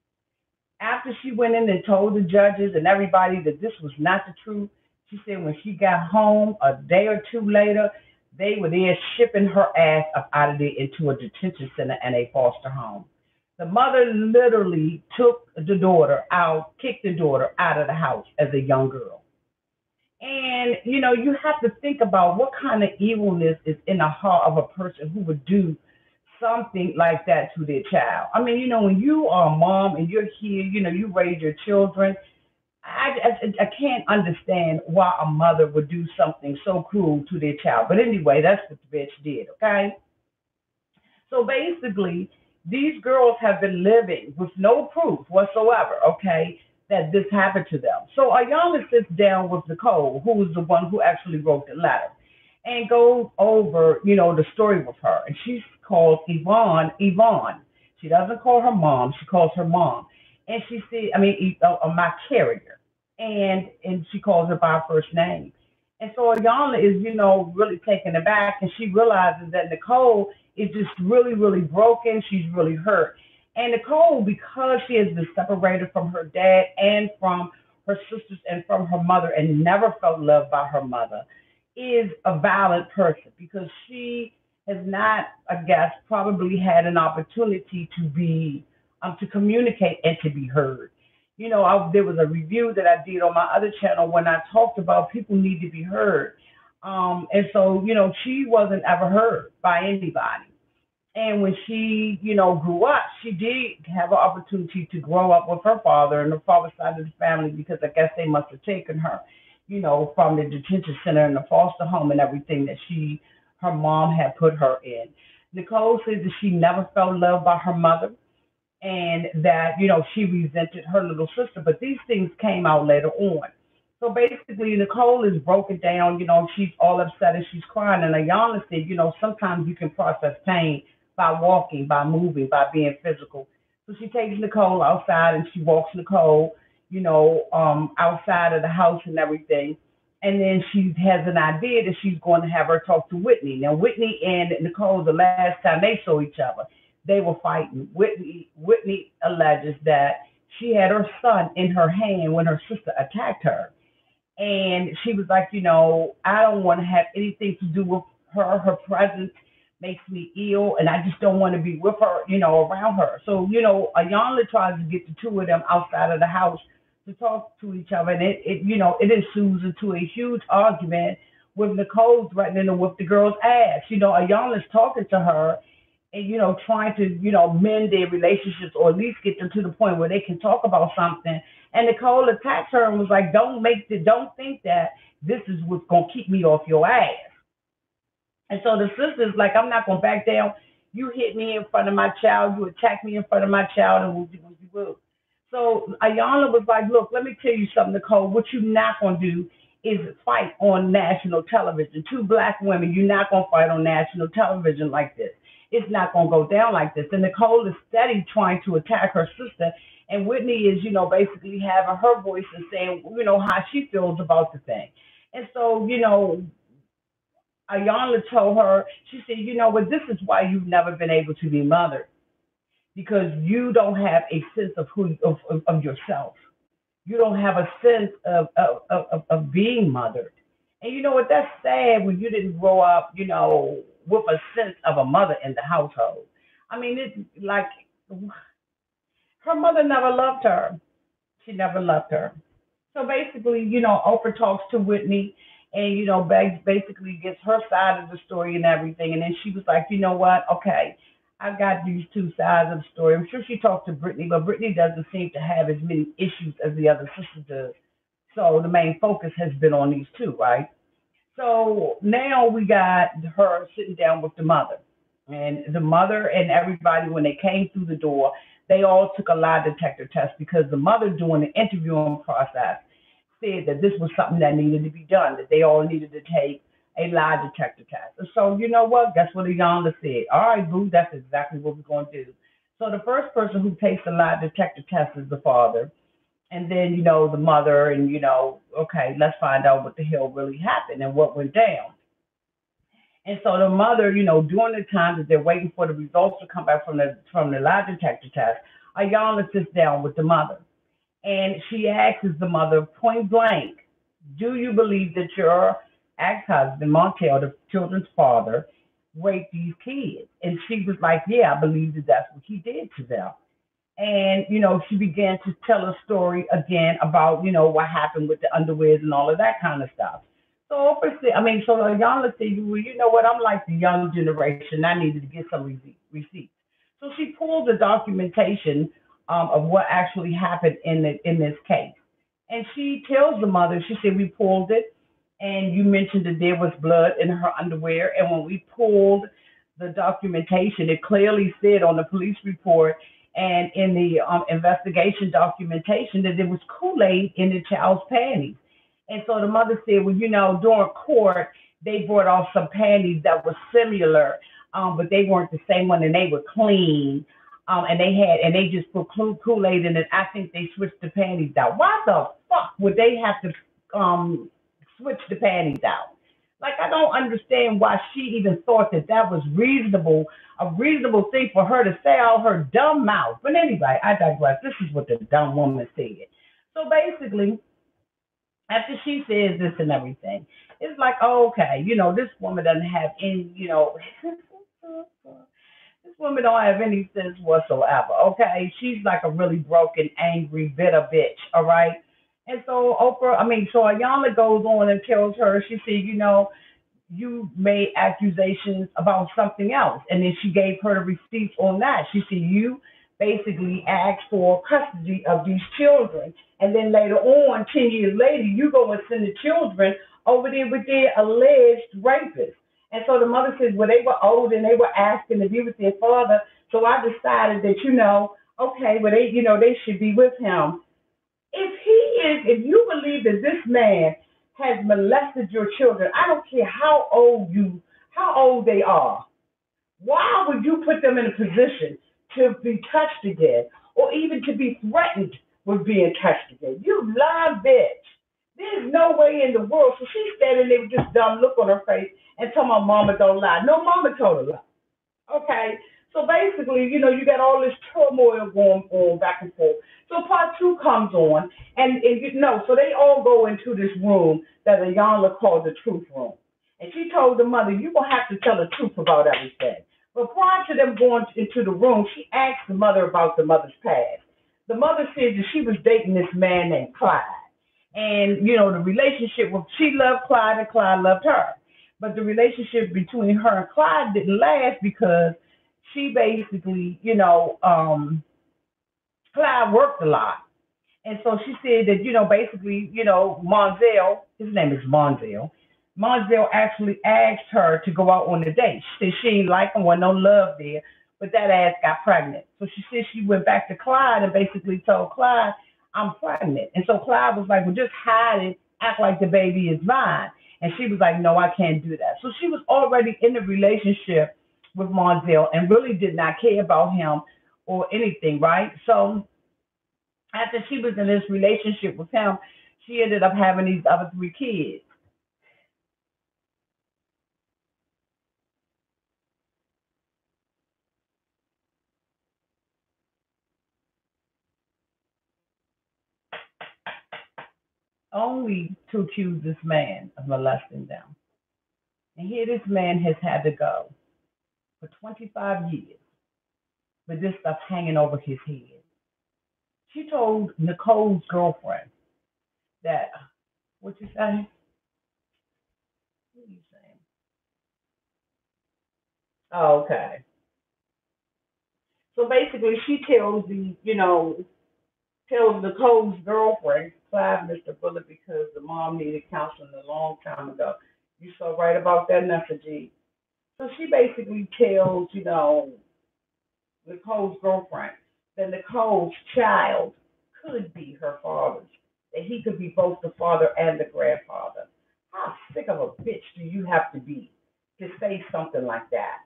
After she went in and told the judges and everybody that this was not the truth, she said when she got home a day or two later, they were there shipping her ass up out of there into a detention center and a foster home. The mother literally took the daughter out, kicked the daughter out of the house as a young girl. And you have to think about what kind of evilness is in the heart of a person who would do something like that to their child. When you are a mom and you're here, you raise your children. I can't understand why a mother would do something so cruel to their child. But anyway, that's what the bitch did, okay? So basically, these girls have been living with no proof whatsoever, okay, that this happened to them. So Iyanla sits down with Nicole, who is the one who actually wrote the letter, and goes over, the story with her. And she calls Yvonne Yvonne. She doesn't call her mom, she calls her mom. And she said, my carrier. And she calls her by her first name. And so Iyanla is, really taken aback, and she realizes that Nicole is just really, really broken. She's really hurt. And Nicole, because she has been separated from her dad and from her sisters and from her mother and never felt loved by her mother, is a violent person because she has not, I guess, probably had an opportunity to communicate and to be heard. There was a review that I did on my other channel when I talked about people need to be heard. And so, she wasn't ever heard by anybody. And when she, grew up, she did have an opportunity to grow up with her father and the father side of the family because I guess they must have taken her, from the detention center and the foster home and everything that her mom had put her in. Nicole says that she never felt loved by her mother and that, she resented her little sister. But these things came out later on. So basically, Nicole is broken down. She's all upset and she's crying. And Iyanla said, sometimes you can process pain by walking, by moving, by being physical. So she takes Nicole outside and she walks Nicole, outside of the house and everything. And then she has an idea that she's going to have her talk to Whitney. Now, Whitney and Nicole, the last time they saw each other, they were fighting. Whitney alleges that she had her son in her hand when her sister attacked her. And she was like, I don't want to have anything to do with her. Her presence makes me ill, and I just don't want to be with her, around her. So, Iyanla tries to get the two of them outside of the house to talk to each other, and it ensues into a huge argument with Nicole threatening to whip the girl's ass. Iyanla's talking to her and, trying to, mend their relationships or at least get them to the point where they can talk about something. And Nicole attacked her and was like, don't think that this is what's going to keep me off your ass. And so the sister's like, I'm not going to back down. You hit me in front of my child. You attack me in front of my child, and woo. So Iyanla was like, look, let me tell you something, Nicole. What you're not going to do is fight on national television. Two black women, you're not going to fight on national television like this. It's not going to go down like this. And Nicole is steady trying to attack her sister. And Whitney is, basically having her voice and saying, how she feels about the thing. And so, Iyanla told her, she said, what, this is why you've never been able to be mothered, because you don't have a sense of of yourself. You don't have a sense of being mothered. And you know what? That's sad when you didn't grow up, with a sense of a mother in the household. It's like her mother never loved her. She never loved her. So basically, Oprah talks to Whitney, and basically gets her side of the story and everything. And then she was like, you know what? Okay, I got these two sides of the story. I'm sure she talked to Brittany, but Brittany doesn't seem to have as many issues as the other sister does. So the main focus has been on these two, right? So now we got her sitting down with the mother. And the mother and everybody, when they came through the door, they all took a lie detector test because the mother, during the interviewing process, said that this was something that needed to be done, that they all needed to take a lie detector test. And so, you know what? That's what Iyanla said. All right, boo, that's exactly what we're going to do. So the first person who takes the lie detector test is the father. And then, the mother, and, okay, let's find out what the hell really happened and what went down. And so the mother, during the time that they're waiting for the results to come back from the lie detector test, Ayanna sits down with the mother, and she asks the mother point blank, "Do you believe that your ex-husband Montel, the children's father, raped these kids?" And she was like, "Yeah, I believe that that's what he did to them." And she began to tell a story again about what happened with the underwears and all of that kind of stuff. So so Yana said, "Well, you know what? I'm like the young generation. I needed to get some receipts." So she pulled the documentation of what actually happened in this case, and she tells the mother. She said, "We pulled it, and you mentioned that there was blood in her underwear, and when we pulled the documentation, it clearly said on the police report and in the investigation documentation that there was Kool-Aid in the child's panties." And so the mother said, "Well, during court, they brought off some panties that were similar, but they weren't the same one, and they were clean. And they just put Kool-Aid in it. I think they switched the panties out. Why the fuck would they have to switch the panties out? Like, I don't understand why she even thought that that was reasonable, a reasonable thing for her to say out her dumb mouth. But anyway, I digress. This is what the dumb woman said. So basically, after she says this and everything, it's like, oh, okay, this woman doesn't have any, this woman don't have any sense whatsoever. Okay, she's like a really broken, angry, bitter bitch. All right. And so so Ayana goes on and tells her, she said, you made accusations about something else. And then she gave her the receipts on that. She said, you basically asked for custody of these children. And then later on, 10 years later, you go and send the children over there with their alleged rapist. And so the mother says, well, they were old and they were asking to be with their father. So I decided that, okay, well, they should be with him. If you believe that this man has molested your children, I don't care how old they are. Why would you put them in a position to be touched again, or even to be threatened with being touched again? You lying bitch. There's no way in the world. So she's standing there with this dumb look on her face and telling my mama don't lie. No, mama told her lie. Okay. So basically, you got all this turmoil going on back and forth. So part two comes on, and so they all go into this room that Ayanla called the truth room. And she told the mother, you're going to have to tell the truth about everything. But prior to them going into the room, she asked the mother about the mother's past. The mother said that she was dating this man named Clyde. And, the relationship she loved Clyde and Clyde loved her. But the relationship between her and Clyde didn't last because she basically, Clyde worked a lot. And so she said that, basically, Monzel, his name is Monzel. Monzel actually asked her to go out on a date. She said she ain't like him, wasn't no love there, but that ass got pregnant. So she said she went back to Clyde and basically told Clyde, I'm pregnant. And so Clyde was like, well, just hide it, act like the baby is mine. And she was like, no, I can't do that. So she was already in a relationship with Monzel and really did not care about him or anything, right? So after she was in this relationship with him, she ended up having these other three kids. Only to accuse this man of molesting them. And here this man has had to go for 25 years with this stuff hanging over his head. She told Nicole's girlfriend that, what you say? Oh, okay. So basically, she tells tells Nicole's girlfriend, Clive, Mr. Bullet, because the mom needed counseling a long time ago. You so right about that, Nessa. So she basically tells, Nicole's girlfriend that Nicole's child could be her father's, that he could be both the father and the grandfather. How sick of a bitch do you have to be to say something like that?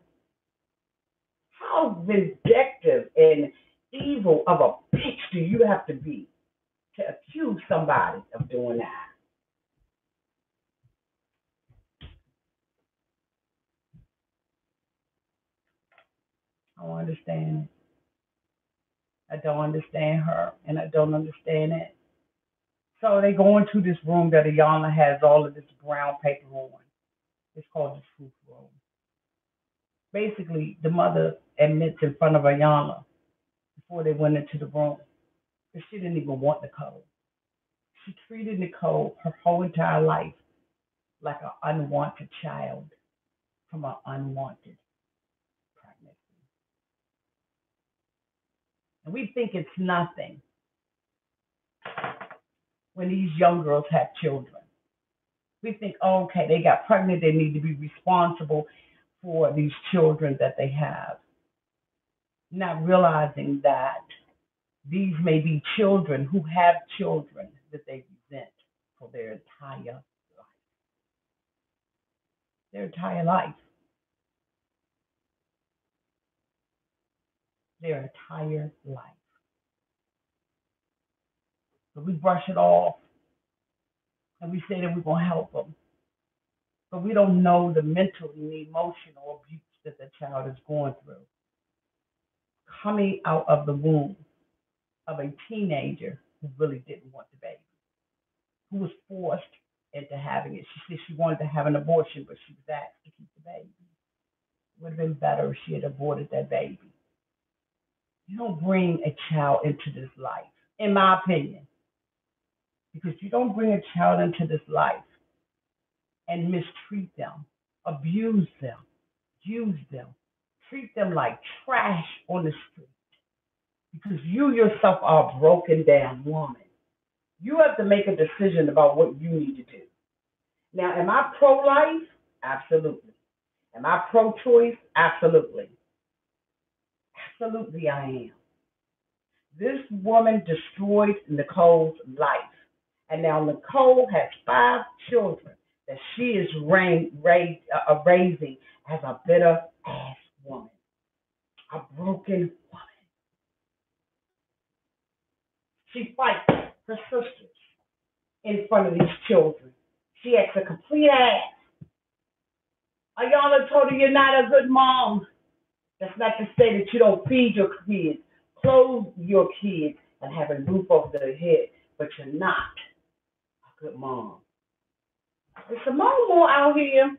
How vindictive and evil of a bitch do you have to be to accuse somebody of doing that? I don't understand it. I don't understand her, and I don't understand it. So they go into this room that Iyanla has all of this brown paper on. It's called the truth room. Basically, the mother admits in front of Iyanla before they went into the room that she didn't even want Nicole. She treated Nicole her whole entire life like an unwanted child from an unwanted pregnancy. And we think it's nothing when these young girls have children. We think, oh, okay, they got pregnant, they need to be responsible for these children that they have, not realizing that these may be children who have children that they resent for their entire life, their entire life. So we brush it off and we say that we're going to help them, but we don't know the mental and emotional abuse that the child is going through. Coming out of the womb of a teenager who really didn't want the baby, who was forced into having it. She said she wanted to have an abortion, but she was asked to keep the baby. It would have been better if she had aborted that baby. You don't bring a child into this life, in my opinion, because you don't bring a child into this life and mistreat them, abuse them, use them, treat them like trash on the street, because you yourself are a broken down woman. You have to make a decision about what you need to do. Now, am I pro life? Absolutely. Am I pro choice? Absolutely. Absolutely, I am. This woman destroyed Nicole's life. And now Nicole has five children that she is raising as a bitter ass woman, a broken woman. She fights her sisters in front of these children. She acts a complete ass. Ayala told her you're not a good mom. That's not to say that you don't feed your kids, clothe your kids, and have a roof over their head, but you're not a good mom. Is Simone more out here?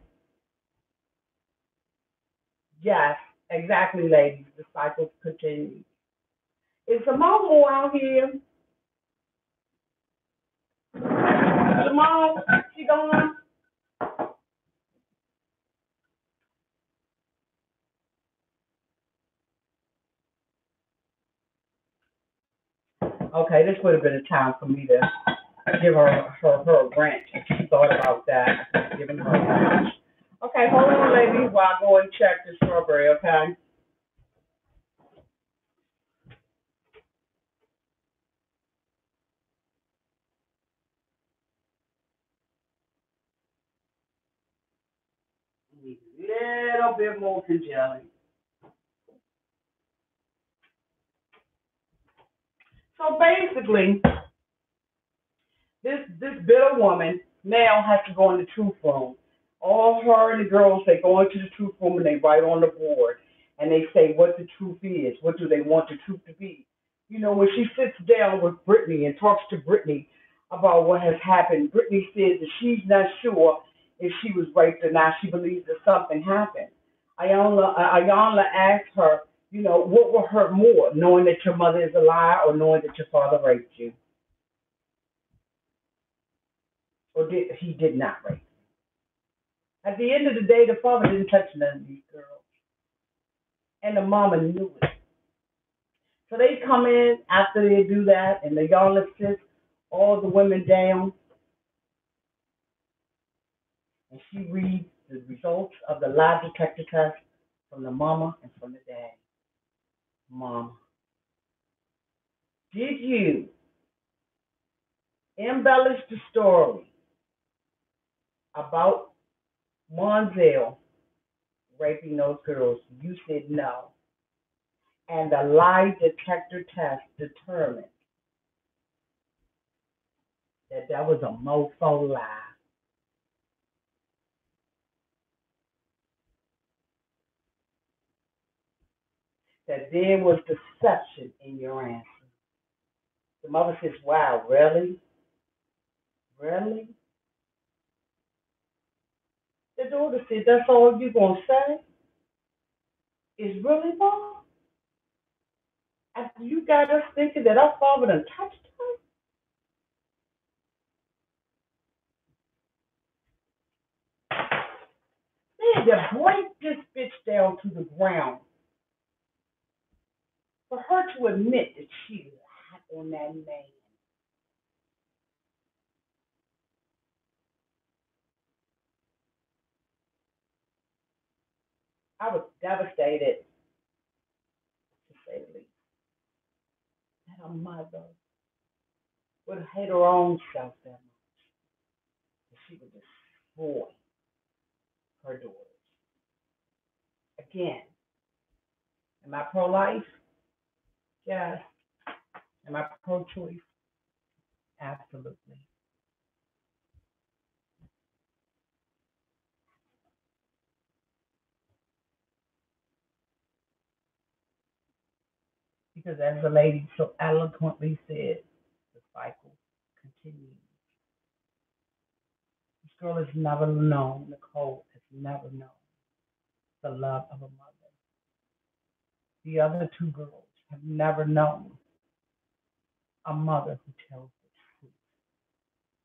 Yes, exactly, ladies. The cycle continues. Is Simone more out here? Simone, she gone? Okay, this would have been a time for me to give her a rant. She thought about that. Giving her a rant. Okay, hold on, ladies, while I go and check the strawberry, okay? Need a little bit more jelly. So basically, this bitter woman now has to go in the truth room. All her and the girls, they go into the truth room and they write on the board and they say what the truth is. What do they want the truth to be? You know, when she sits down with Brittany and talks to Brittany about what has happened, Brittany says that she's not sure if she was raped or not. She believes that something happened. Ayanla asked her, what will hurt more, knowing that your mother is a liar or knowing that your father raped you? Or he did not rape. At the end of the day, the father didn't touch none of these girls. And the mama knew it. So they come in after they do that, and they all assist all the women down, and she reads the results of the lie detector test from the mama and from the dad. Mama, did you embellish the story about Monzel raping those girls? You said no. And the lie detector test determined that that was a mofo lie. That there was deception in your answer. The mother says, wow, really? Really? The daughter said, that's all you going to say? Is really, Mom? After you got us thinking that our father done touched her? They had to break this bitch down to the ground for her to admit that she lied on that man. I was devastated, to say the least, that her mother would hate her own self that much, that she would destroy her daughters. Again, am I pro-life? Yes. Am I pro-choice? Absolutely. Because as the lady so eloquently said, the cycle continues. This girl has never known, Nicole has never known the love of a mother. The other two girls have never known a mother who tells the truth,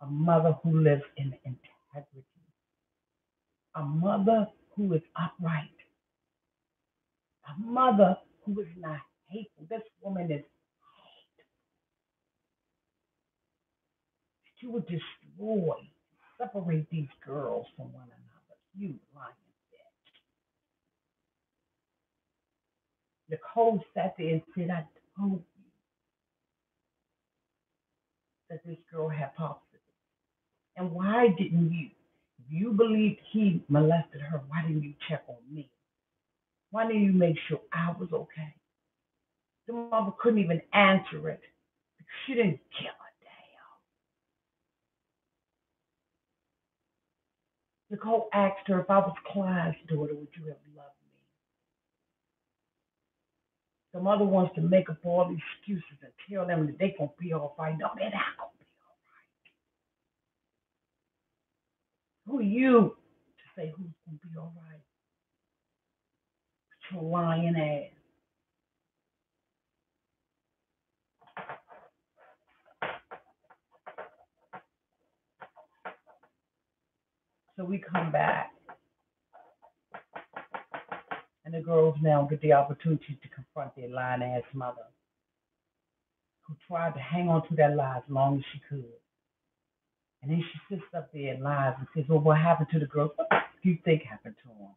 a mother who lives in integrity, a mother who is upright, a mother who is not hateful. This woman is, she would destroy, separate these girls from one another. You lying bitch. Nicole sat there and said, I told you that this girl had popsicles. And why didn't you? If you believed he molested her, why didn't you check on me? Why didn't you make sure I was okay? The mother couldn't even answer it. She didn't give a damn. Nicole asked her, if I was Clyde's daughter, would you have loved me? The mother wants to make up all these excuses and tell them that they're going to be all right. No, they're not going to be all right. Who are you to say who's going to be all right? With your lying ass. So we come back, and the girls now get the opportunity to confront their lying ass mother, who tried to hang on to that lie as long as she could. And then she sits up there and lies and says, well, what happened to the girls? What do you think happened to them?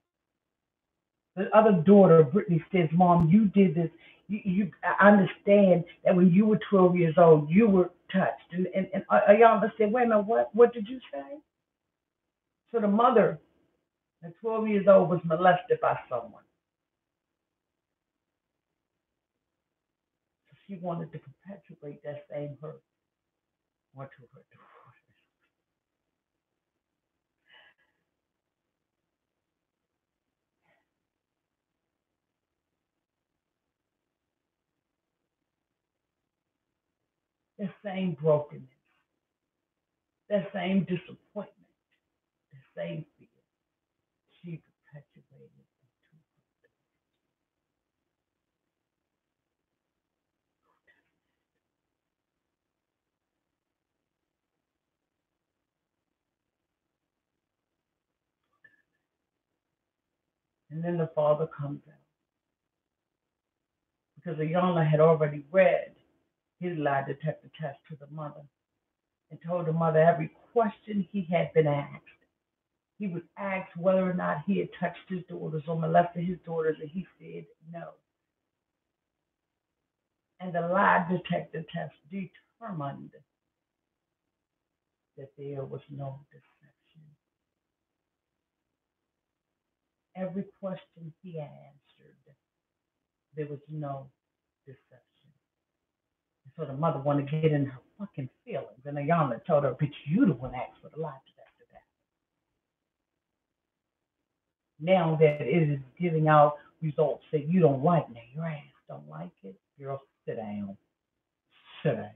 The other daughter, Brittany, says, Mom, you did this. I understand that when you were 12 years old, you were touched. And Iyanla said, wait a minute, what did you say? So the mother, at 12 years old, was molested by someone. So she wanted to perpetuate that same hurt onto her daughter. That same brokenness, that same disappointment, that same fear, she perpetuated into her. And then the father comes out. because Iyanla had already read his lie detector test to the mother and told the mother every question he had been asked. He was asked whether or not he had touched his daughters or molested his daughters, and he said no. And the lie detector test determined that there was no deception. Every question he answered, there was no deception. So the mother wanted to get in her fucking feelings, and Iyanla told her, "Bitch, you the one asked for the lie detector test. Now that it is giving out results that you don't like, now your ass don't like it, girl, sit down, sit down."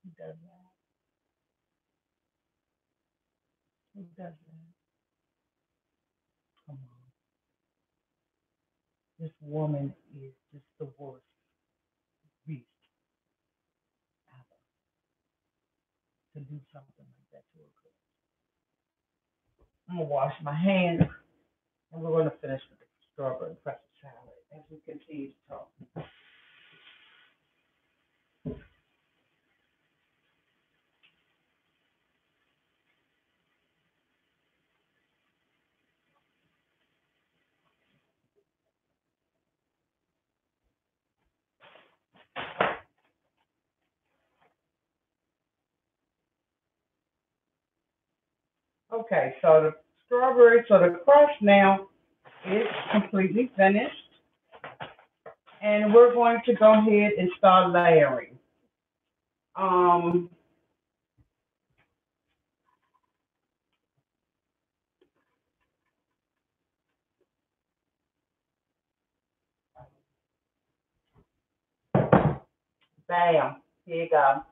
Who does that? Who does that? Come on. This woman is just the worst beast ever to do something like that to a girl. I'm gonna wash my hands, and we're gonna finish with the strawberry pretzel salad as we continue to talk. Okay, so the crust now is completely finished, and we're going to go ahead and start layering. Um, Bam, here you go.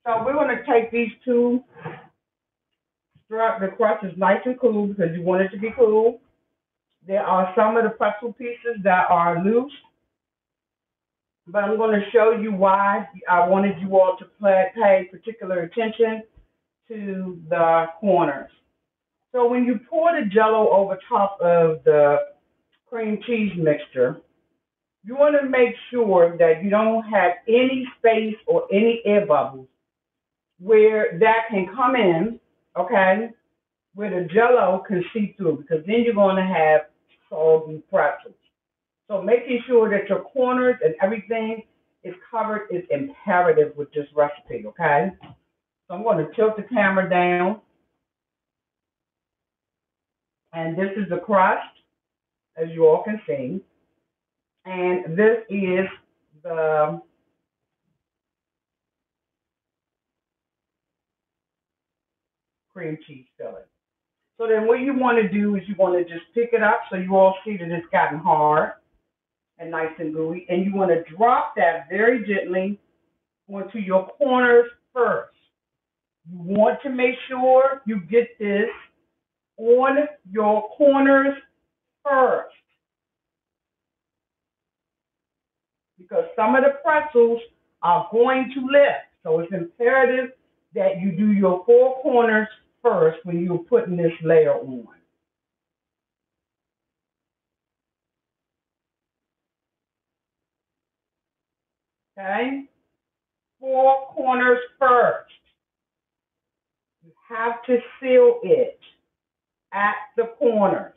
So we're going to take these two. The crust is nice and cool because you want it to be cool. There are some of the pretzel pieces that are loose, but I'm going to show you why I wanted you all to pay particular attention to the corners. So when you pour the jello over top of the cream cheese mixture, you want to make sure that you don't have any space or any air bubbles where that can come in, okay, where the jello can seep through, because then you're going to have soggy pretzels. So making sure that your corners and everything is covered is imperative with this recipe, okay? So I'm going to tilt the camera down, and this is the crust, as you all can see, and this is the cream cheese filling. So then what you want to do is you want to just pick it up so you all see that it's gotten hard and nice and gooey. And you want to drop that very gently onto your corners first. You want to make sure you get this on your corners first, because some of the pretzels are going to lift. So it's imperative that you do your four corners first when you're putting this layer on. Okay? Four corners first. You have to seal it at the corners.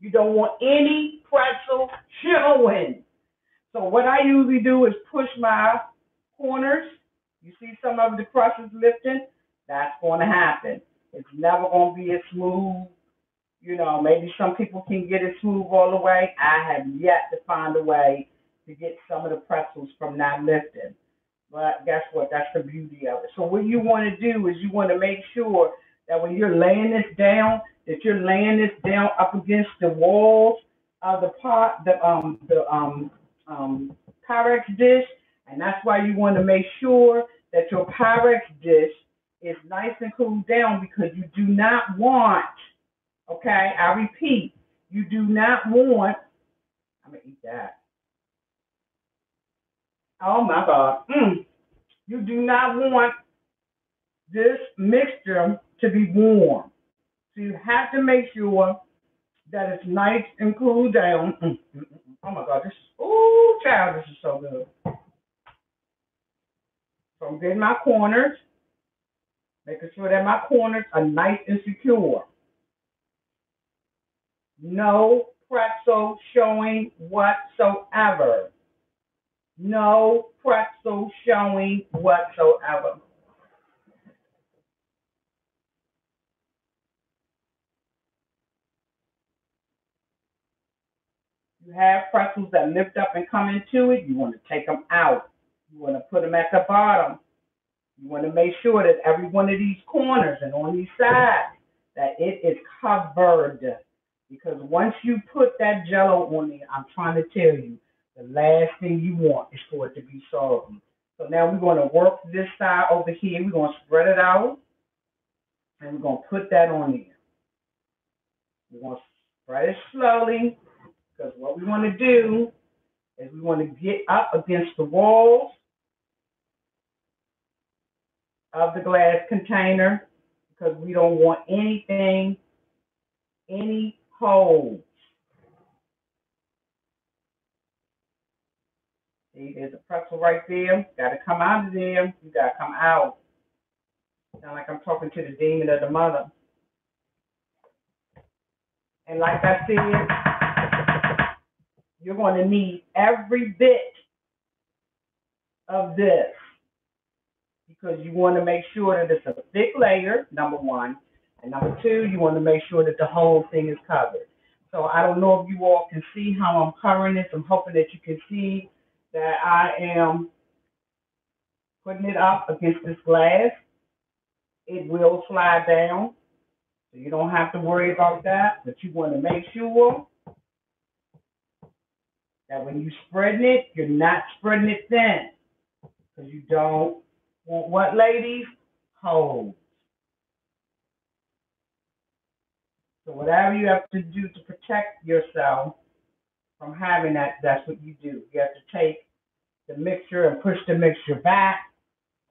You don't want any pretzel showing. So what I usually do is push my corners. You see some of the crust is lifting? That's going to happen. It's never going to be as smooth. You know, maybe some people can get it smooth all the way. I have yet to find a way to get some of the pretzels from not lifting. But guess what? That's the beauty of it. So what you want to do is you want to make sure that when you're laying this down, that you're laying this down up against the walls of the pot, Pyrex dish, and that's why you want to make sure that your Pyrex dish is nice and cooled down because you do not want, okay, I repeat, you do not want, I'm going to eat that. Oh my God. You do not want this mixture to be warm. So you have to make sure that it's nice and cooled down. Oh my God, this is, ooh, child, this is so good. So I'm getting my corners, making sure that my corners are nice and secure. No pretzel showing whatsoever. No pretzel showing whatsoever. You have pretzels that lift up and come into it. You want to take them out. You want to put them at the bottom. You want to make sure that every one of these corners and on these sides that it is covered. Because once you put that jello on there, I'm trying to tell you, the last thing you want is for it to be soggy. So now we're going to work this side over here. We're going to spread it out, and we're going to put that on there. We're going to spread it slowly, because what we want to do is we want to get up against the walls of the glass container, because we don't want anything, any holes. See, there's a pretzel right there. Got to come out of there. You got to come out. Sound like I'm talking to the demon of the mother. And like I said, you're going to need every bit of this, because you want to make sure that it's a thick layer, number one. And number two, you want to make sure that the whole thing is covered. So I don't know if you all can see how I'm covering this. I'm hoping that you can see that I am putting it up against this glass. It will slide down, so you don't have to worry about that. But you want to make sure that when you're spreading it, you're not spreading it thin, because you don't want what, ladies? Holes. So whatever you have to do to protect yourself from having that, that's what you do. You have to take the mixture and push the mixture back.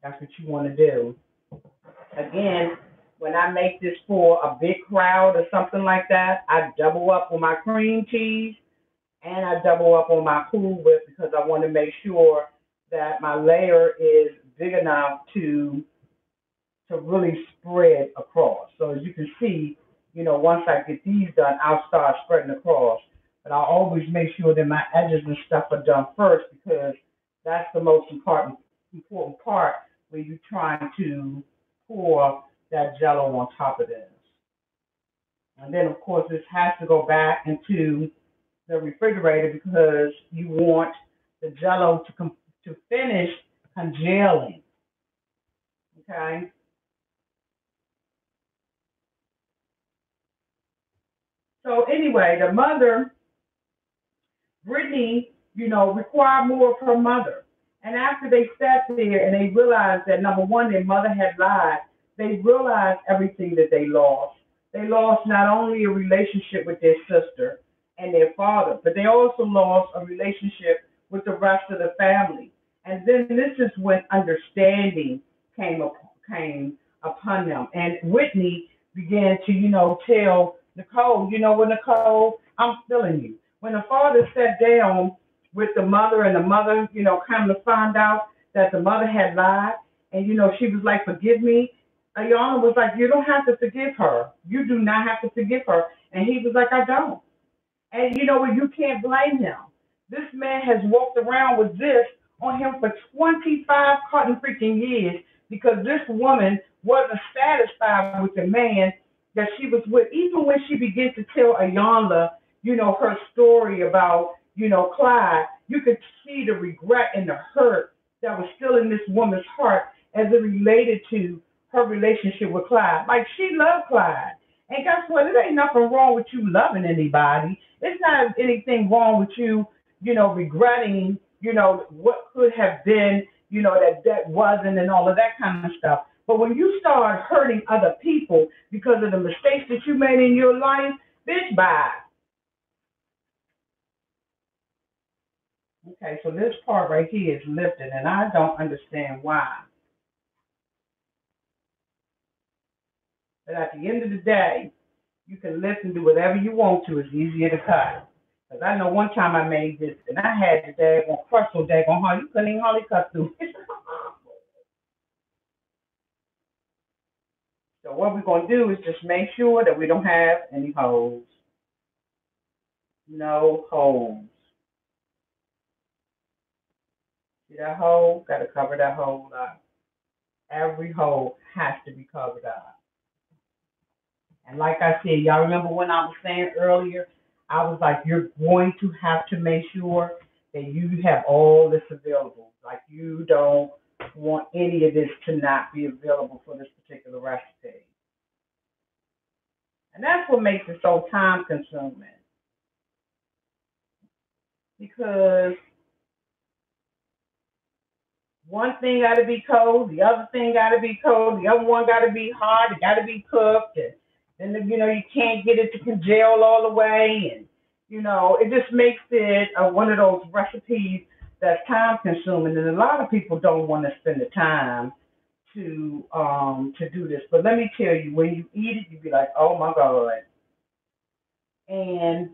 That's what you want to do. Again, when I make this for a big crowd or something like that, I double up on my cream cheese and I double up on my Cool Whip, because I want to make sure that my layer is big enough to really spread across. So as you can see, once I get these done, I'll start spreading across. But I'll always make sure that my edges and stuff are done first, because that's the most important part when you're trying to pour that jello on top of this. And then, of course, this has to go back into the refrigerator, because you want the jello to finish congealing. Okay? So anyway, the mother, Brittany, required more of her mother. And after they sat there and they realized that, number one, their mother had lied, they realized everything that they lost. They lost not only a relationship with their sister and their father, but they also lost a relationship with the rest of the family. And then this is when understanding came upon them. And Whitney began to, tell Nicole, you know what, Nicole, I'm feeling you. When the father sat down with the mother, and the mother, kind of found out that the mother had lied, and, she was like, forgive me. Iyanla was like, you don't have to forgive her. You do not have to forgive her. And he was like, I don't. And you know what? You can't blame him. This man has walked around with this on him for 25 cotton freaking years, because this woman wasn't satisfied with the man that she was with. Even when she began to tell Iyanla, her story about, Clyde, you could see the regret and the hurt that was still in this woman's heart as it related to her relationship with Clyde. Like, she loved Clyde. And guess what? It ain't nothing wrong with you loving anybody. It's not anything wrong with you, regretting, what could have been, that wasn't, and all of that kind of stuff. But when you start hurting other people because of the mistakes that you made in your life, bitch, bye. Okay, so this part right here is lifted, and I don't understand why. But at the end of the day, you can lift and do whatever you want to. It's easier to cut. Because I know one time I made this, and I had the daggone crust so daggone hard, you couldn't even hardly cut through it. So what we're going to do is just make sure that we don't have any holes. No holes. See that hole? Got to cover that hole up. Every hole has to be covered up. And like I said, y'all remember when I was saying earlier, I was like, you're going to have to make sure that you have all this available. Like you don't want any of this to not be available for this particular recipe. And that's what makes it so time consuming. Because one thing got to be cold, the other thing got to be cold, the other one got to be hot, it got to be cooked, and then you can't get it to congeal all the way, and it just makes it one of those recipes that's time consuming, and a lot of people don't want to spend the time to do this. But let me tell you, when you eat it, you be like, oh my god. And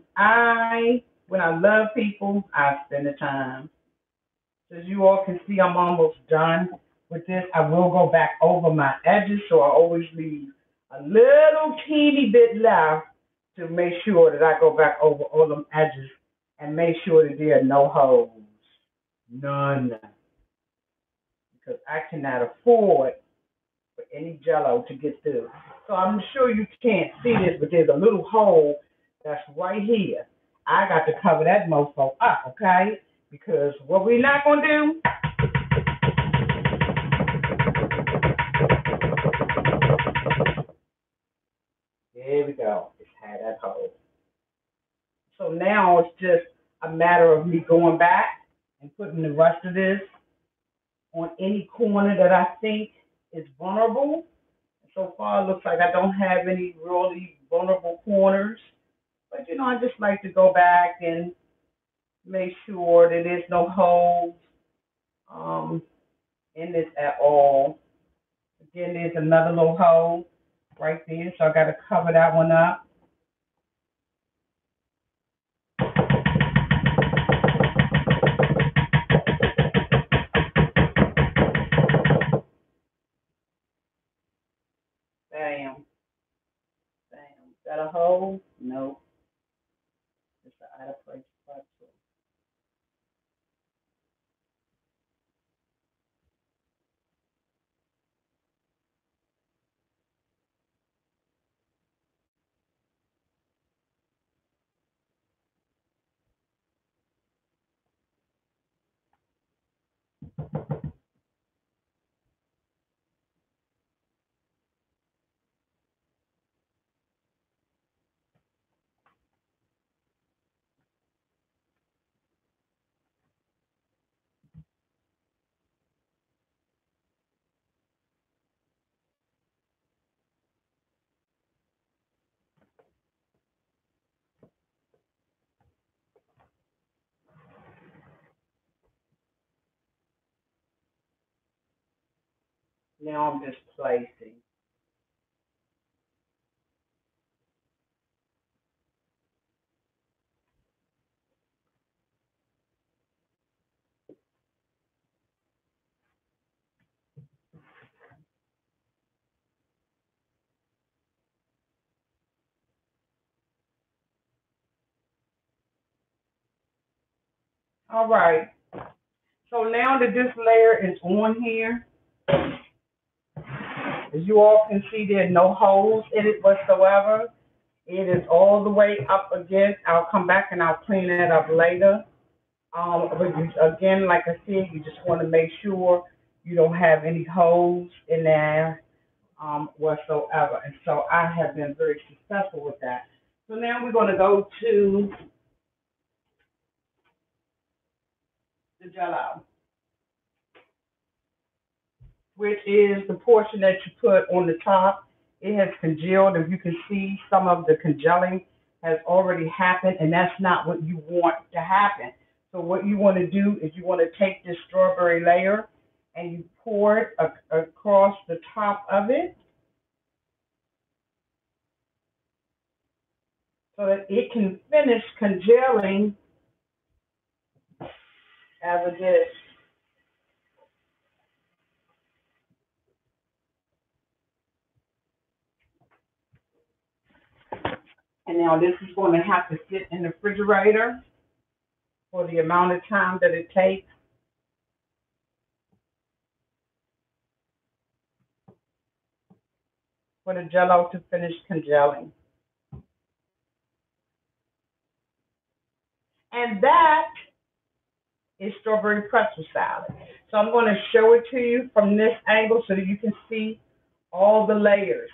when I love people, I spend the time. As you all can see, I'm almost done with this. I will go back over my edges, so I always leave a little teeny bit left to make sure that I go back over all them edges and make sure that there are no holes. None. Because I cannot afford for any jello to get through. So I'm sure you can't see this, but there's a little hole that's right here. I got to cover that mofo up, okay? Because what we're not going to do, there we go. It's had that hole. So now it's just a matter of me going back and putting the rest of this on any corner that I think is vulnerable. So far, it looks like I don't have any really vulnerable corners. But, I just like to go back and make sure that there's no holes um, in this at all. Again, there's another little hole right there, so I got to cover that one up. Bam. Bam. Is that a hole? No. It's an out of place pretzel. Now I'm just placing. All right. So now that this layer is on here, as you all can see, there are no holes in it whatsoever. It is all the way up again. I'll come back and I'll clean that up later. But again, like I said, you just want to make sure you don't have any holes in there whatsoever. And so I have been very successful with that. So now we're going to go to the jello. which is the portion that you put on the top. It has congealed. If you can see, some of the congealing has already happened, and that's not what you want to happen. So what you want to do is you want to take this strawberry layer and you pour it across the top of it so that it can finish congealing as it is. And now this is going to have to sit in the refrigerator for the amount of time that it takes. For the Jell-O to finish congealing. And that is strawberry pretzel salad. So I'm going to show it to you from this angle so that you can see all the layers.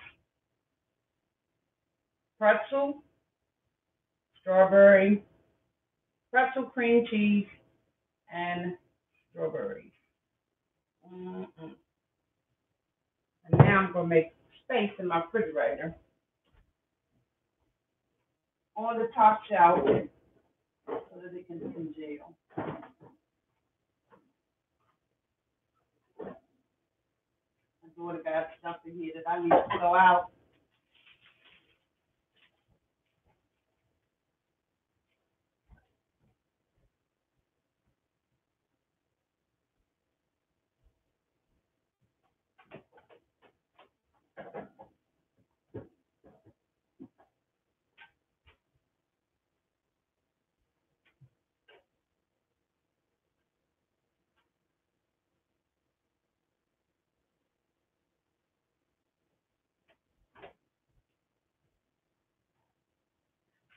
Pretzel, strawberry, pretzel, cream cheese, and strawberries. And now I'm going to make space in my refrigerator on the top shelf so that it can congeal. My daughter got stuff in here that I need to throw out.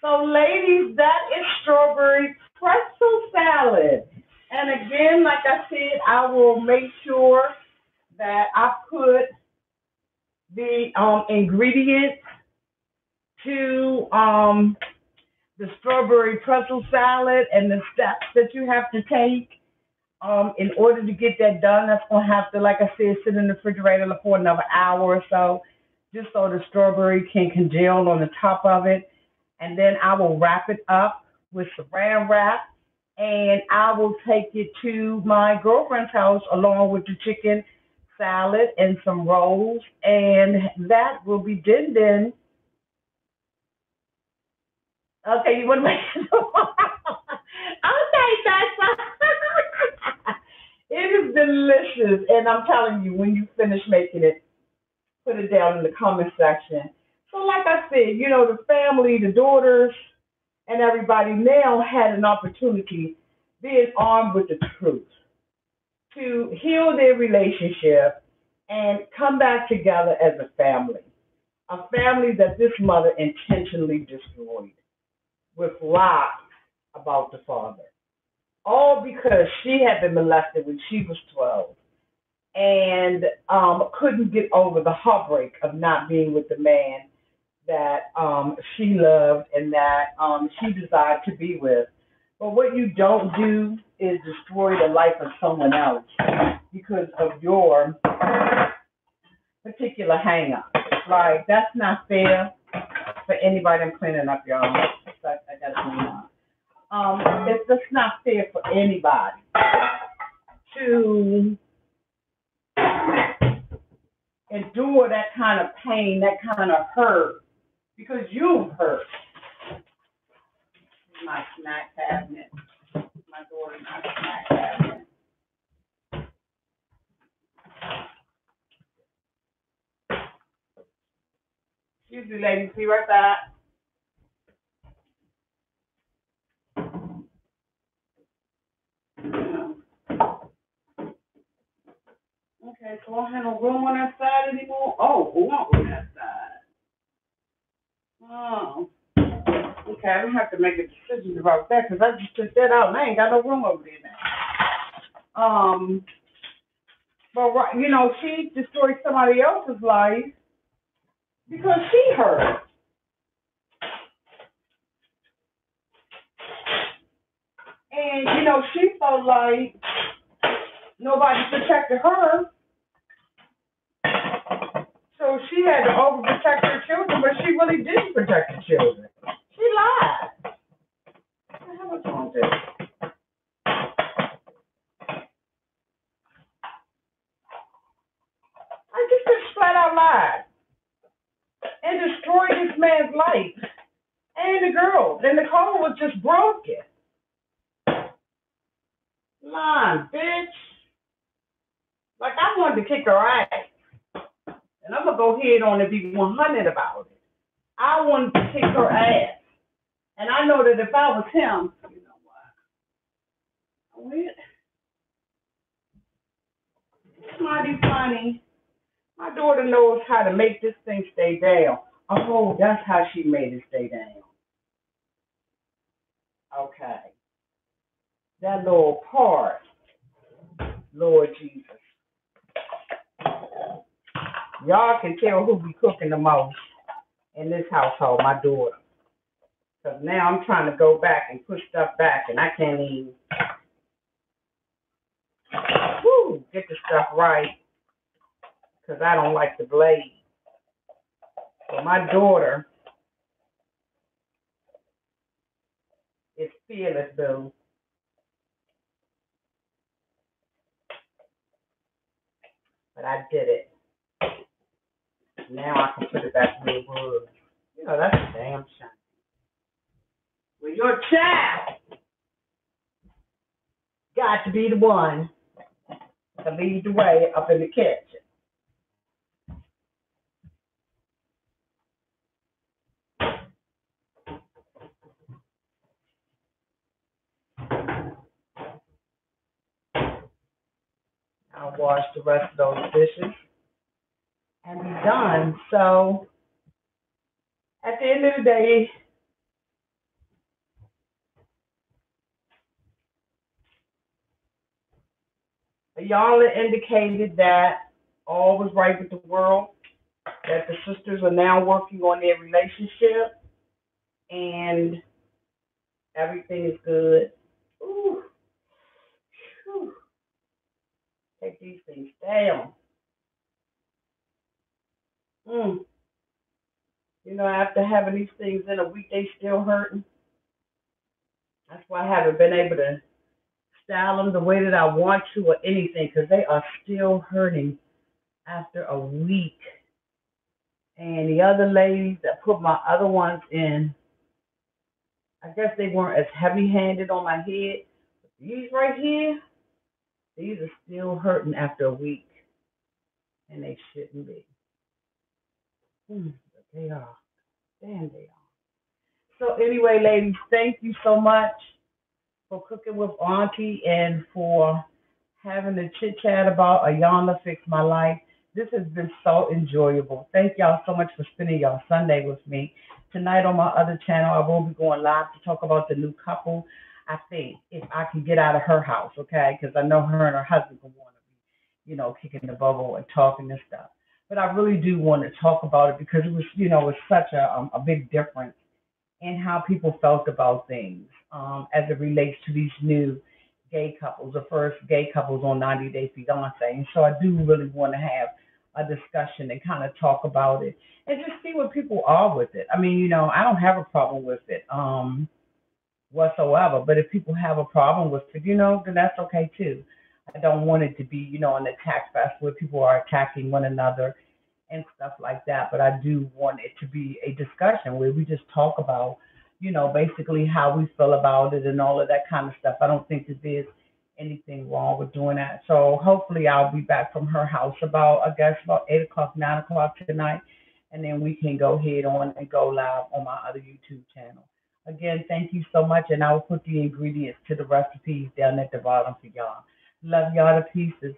So, ladies, that is strawberry pretzel salad. And again, like I said, I will make sure that I put the ingredients to the strawberry pretzel salad and the steps that you have to take in order to get that done. That's going to have to, like I said, sit in the refrigerator for another hour or so, just so the strawberry can congeal on the top of it. And then I will wrap it up with saran wrap, and I will take it to my girlfriend's house along with the chicken salad and some rolls, and that will be din. Okay, you want to make it? Okay, that's it is delicious, and I'm telling you, when you finish making it, put it down in the comment section. So, like I said, you know, the family, the daughters, and everybody now had an opportunity, being armed with the truth, to heal their relationship and come back together as a family. A family that this mother intentionally destroyed with lies about the father. All because she had been molested when she was 12 and couldn't get over the heartbreak of not being with the man that she loved and that she desired to be with. But what you don't do is destroy the life of someone else because of your particular hang-up. Like, that's not fair for anybody. I'm cleaning up, y'all. So I got to clean up. It's just not fair for anybody to endure that kind of pain, that kind of hurt, because you've hurt. My snack cabinet. My daughter's snack cabinet. Excuse me, ladies. Be right back. Okay, so I don't have no room on that side anymore. Oh, who won't on that side? Oh. Okay, I don't have to make a decision about that because I just took that out and I ain't got no room over there now. But you know, she destroyed somebody else's life because she hurt. And you know, she felt like nobody protected her she had to overprotect her children, but she really didn't protect the children. She lied. What the hell is wrong with this? I just flat out lied and destroyed this man's life and the girl. Then the car was just broken. Lying, bitch. Like, I wanted to kick her ass. And I'm going to go ahead on and be 100 about it. I wanted to kick her ass. And I know that if I was him, you know what? Mighty funny. My daughter knows how to make this thing stay down. Oh, that's how she made it stay down. Okay. That little part. Lord Jesus. Y'all can tell who be cooking the most in this household, my daughter. Because now I'm trying to go back and put stuff back, and I can't even get the stuff right because I don't like the blade. So my daughter is fearless, though. But I did it. Now I can put it back where it was. You know, that's a damn shame. Well, your child got to be the one to lead the way up in the kitchen. I'll wash the rest of those dishes and be done. So at the end of the day, Iyanla indicated that all was right with the world, that the sisters are now working on their relationship, and everything is good. Ooh. Whew. Take these things down. You know, after having these things in a week, they still hurting. That's why I haven't been able to style them the way that I want to or anything, because they are still hurting after a week. And the other ladies that put my other ones in, I guess they weren't as heavy-handed on my head. But these right here, these are still hurting after a week. And they shouldn't be. But they are. Damn, they are. So anyway, ladies, thank you so much for cooking with Auntie and for having a chit-chat about Iyanla Fix My Life. This has been so enjoyable. Thank y'all so much for spending y'all Sunday with me. Tonight on my other channel, I will be going live to talk about the new couple. I think if I can get out of her house, okay, because I know her and her husband will want to be, you know, kicking the bubble and talking and stuff. But I really do want to talk about it because it was, you know, it's such a big difference in how people felt about things as it relates to these new gay couples, the first gay couples on 90 Day Fiancé. And so I do really want to have a discussion and kind of talk about it and just see what people are with it. I mean, you know, I don't have a problem with it whatsoever, but if people have a problem with it, you know, then that's okay too. I don't want it to be, you know, an attack fest where people are attacking one another and stuff like that. But I do want it to be a discussion where we just talk about, you know, basically how we feel about it and all of that kind of stuff. I don't think that there's anything wrong with doing that. So hopefully I'll be back from her house about, I guess, about 8 o'clock, 9 o'clock tonight. And then we can go ahead on and go live on my other YouTube channel. Again, thank you so much. And I will put the ingredients to the recipes down at the bottom for y'all. Love y'all to pieces.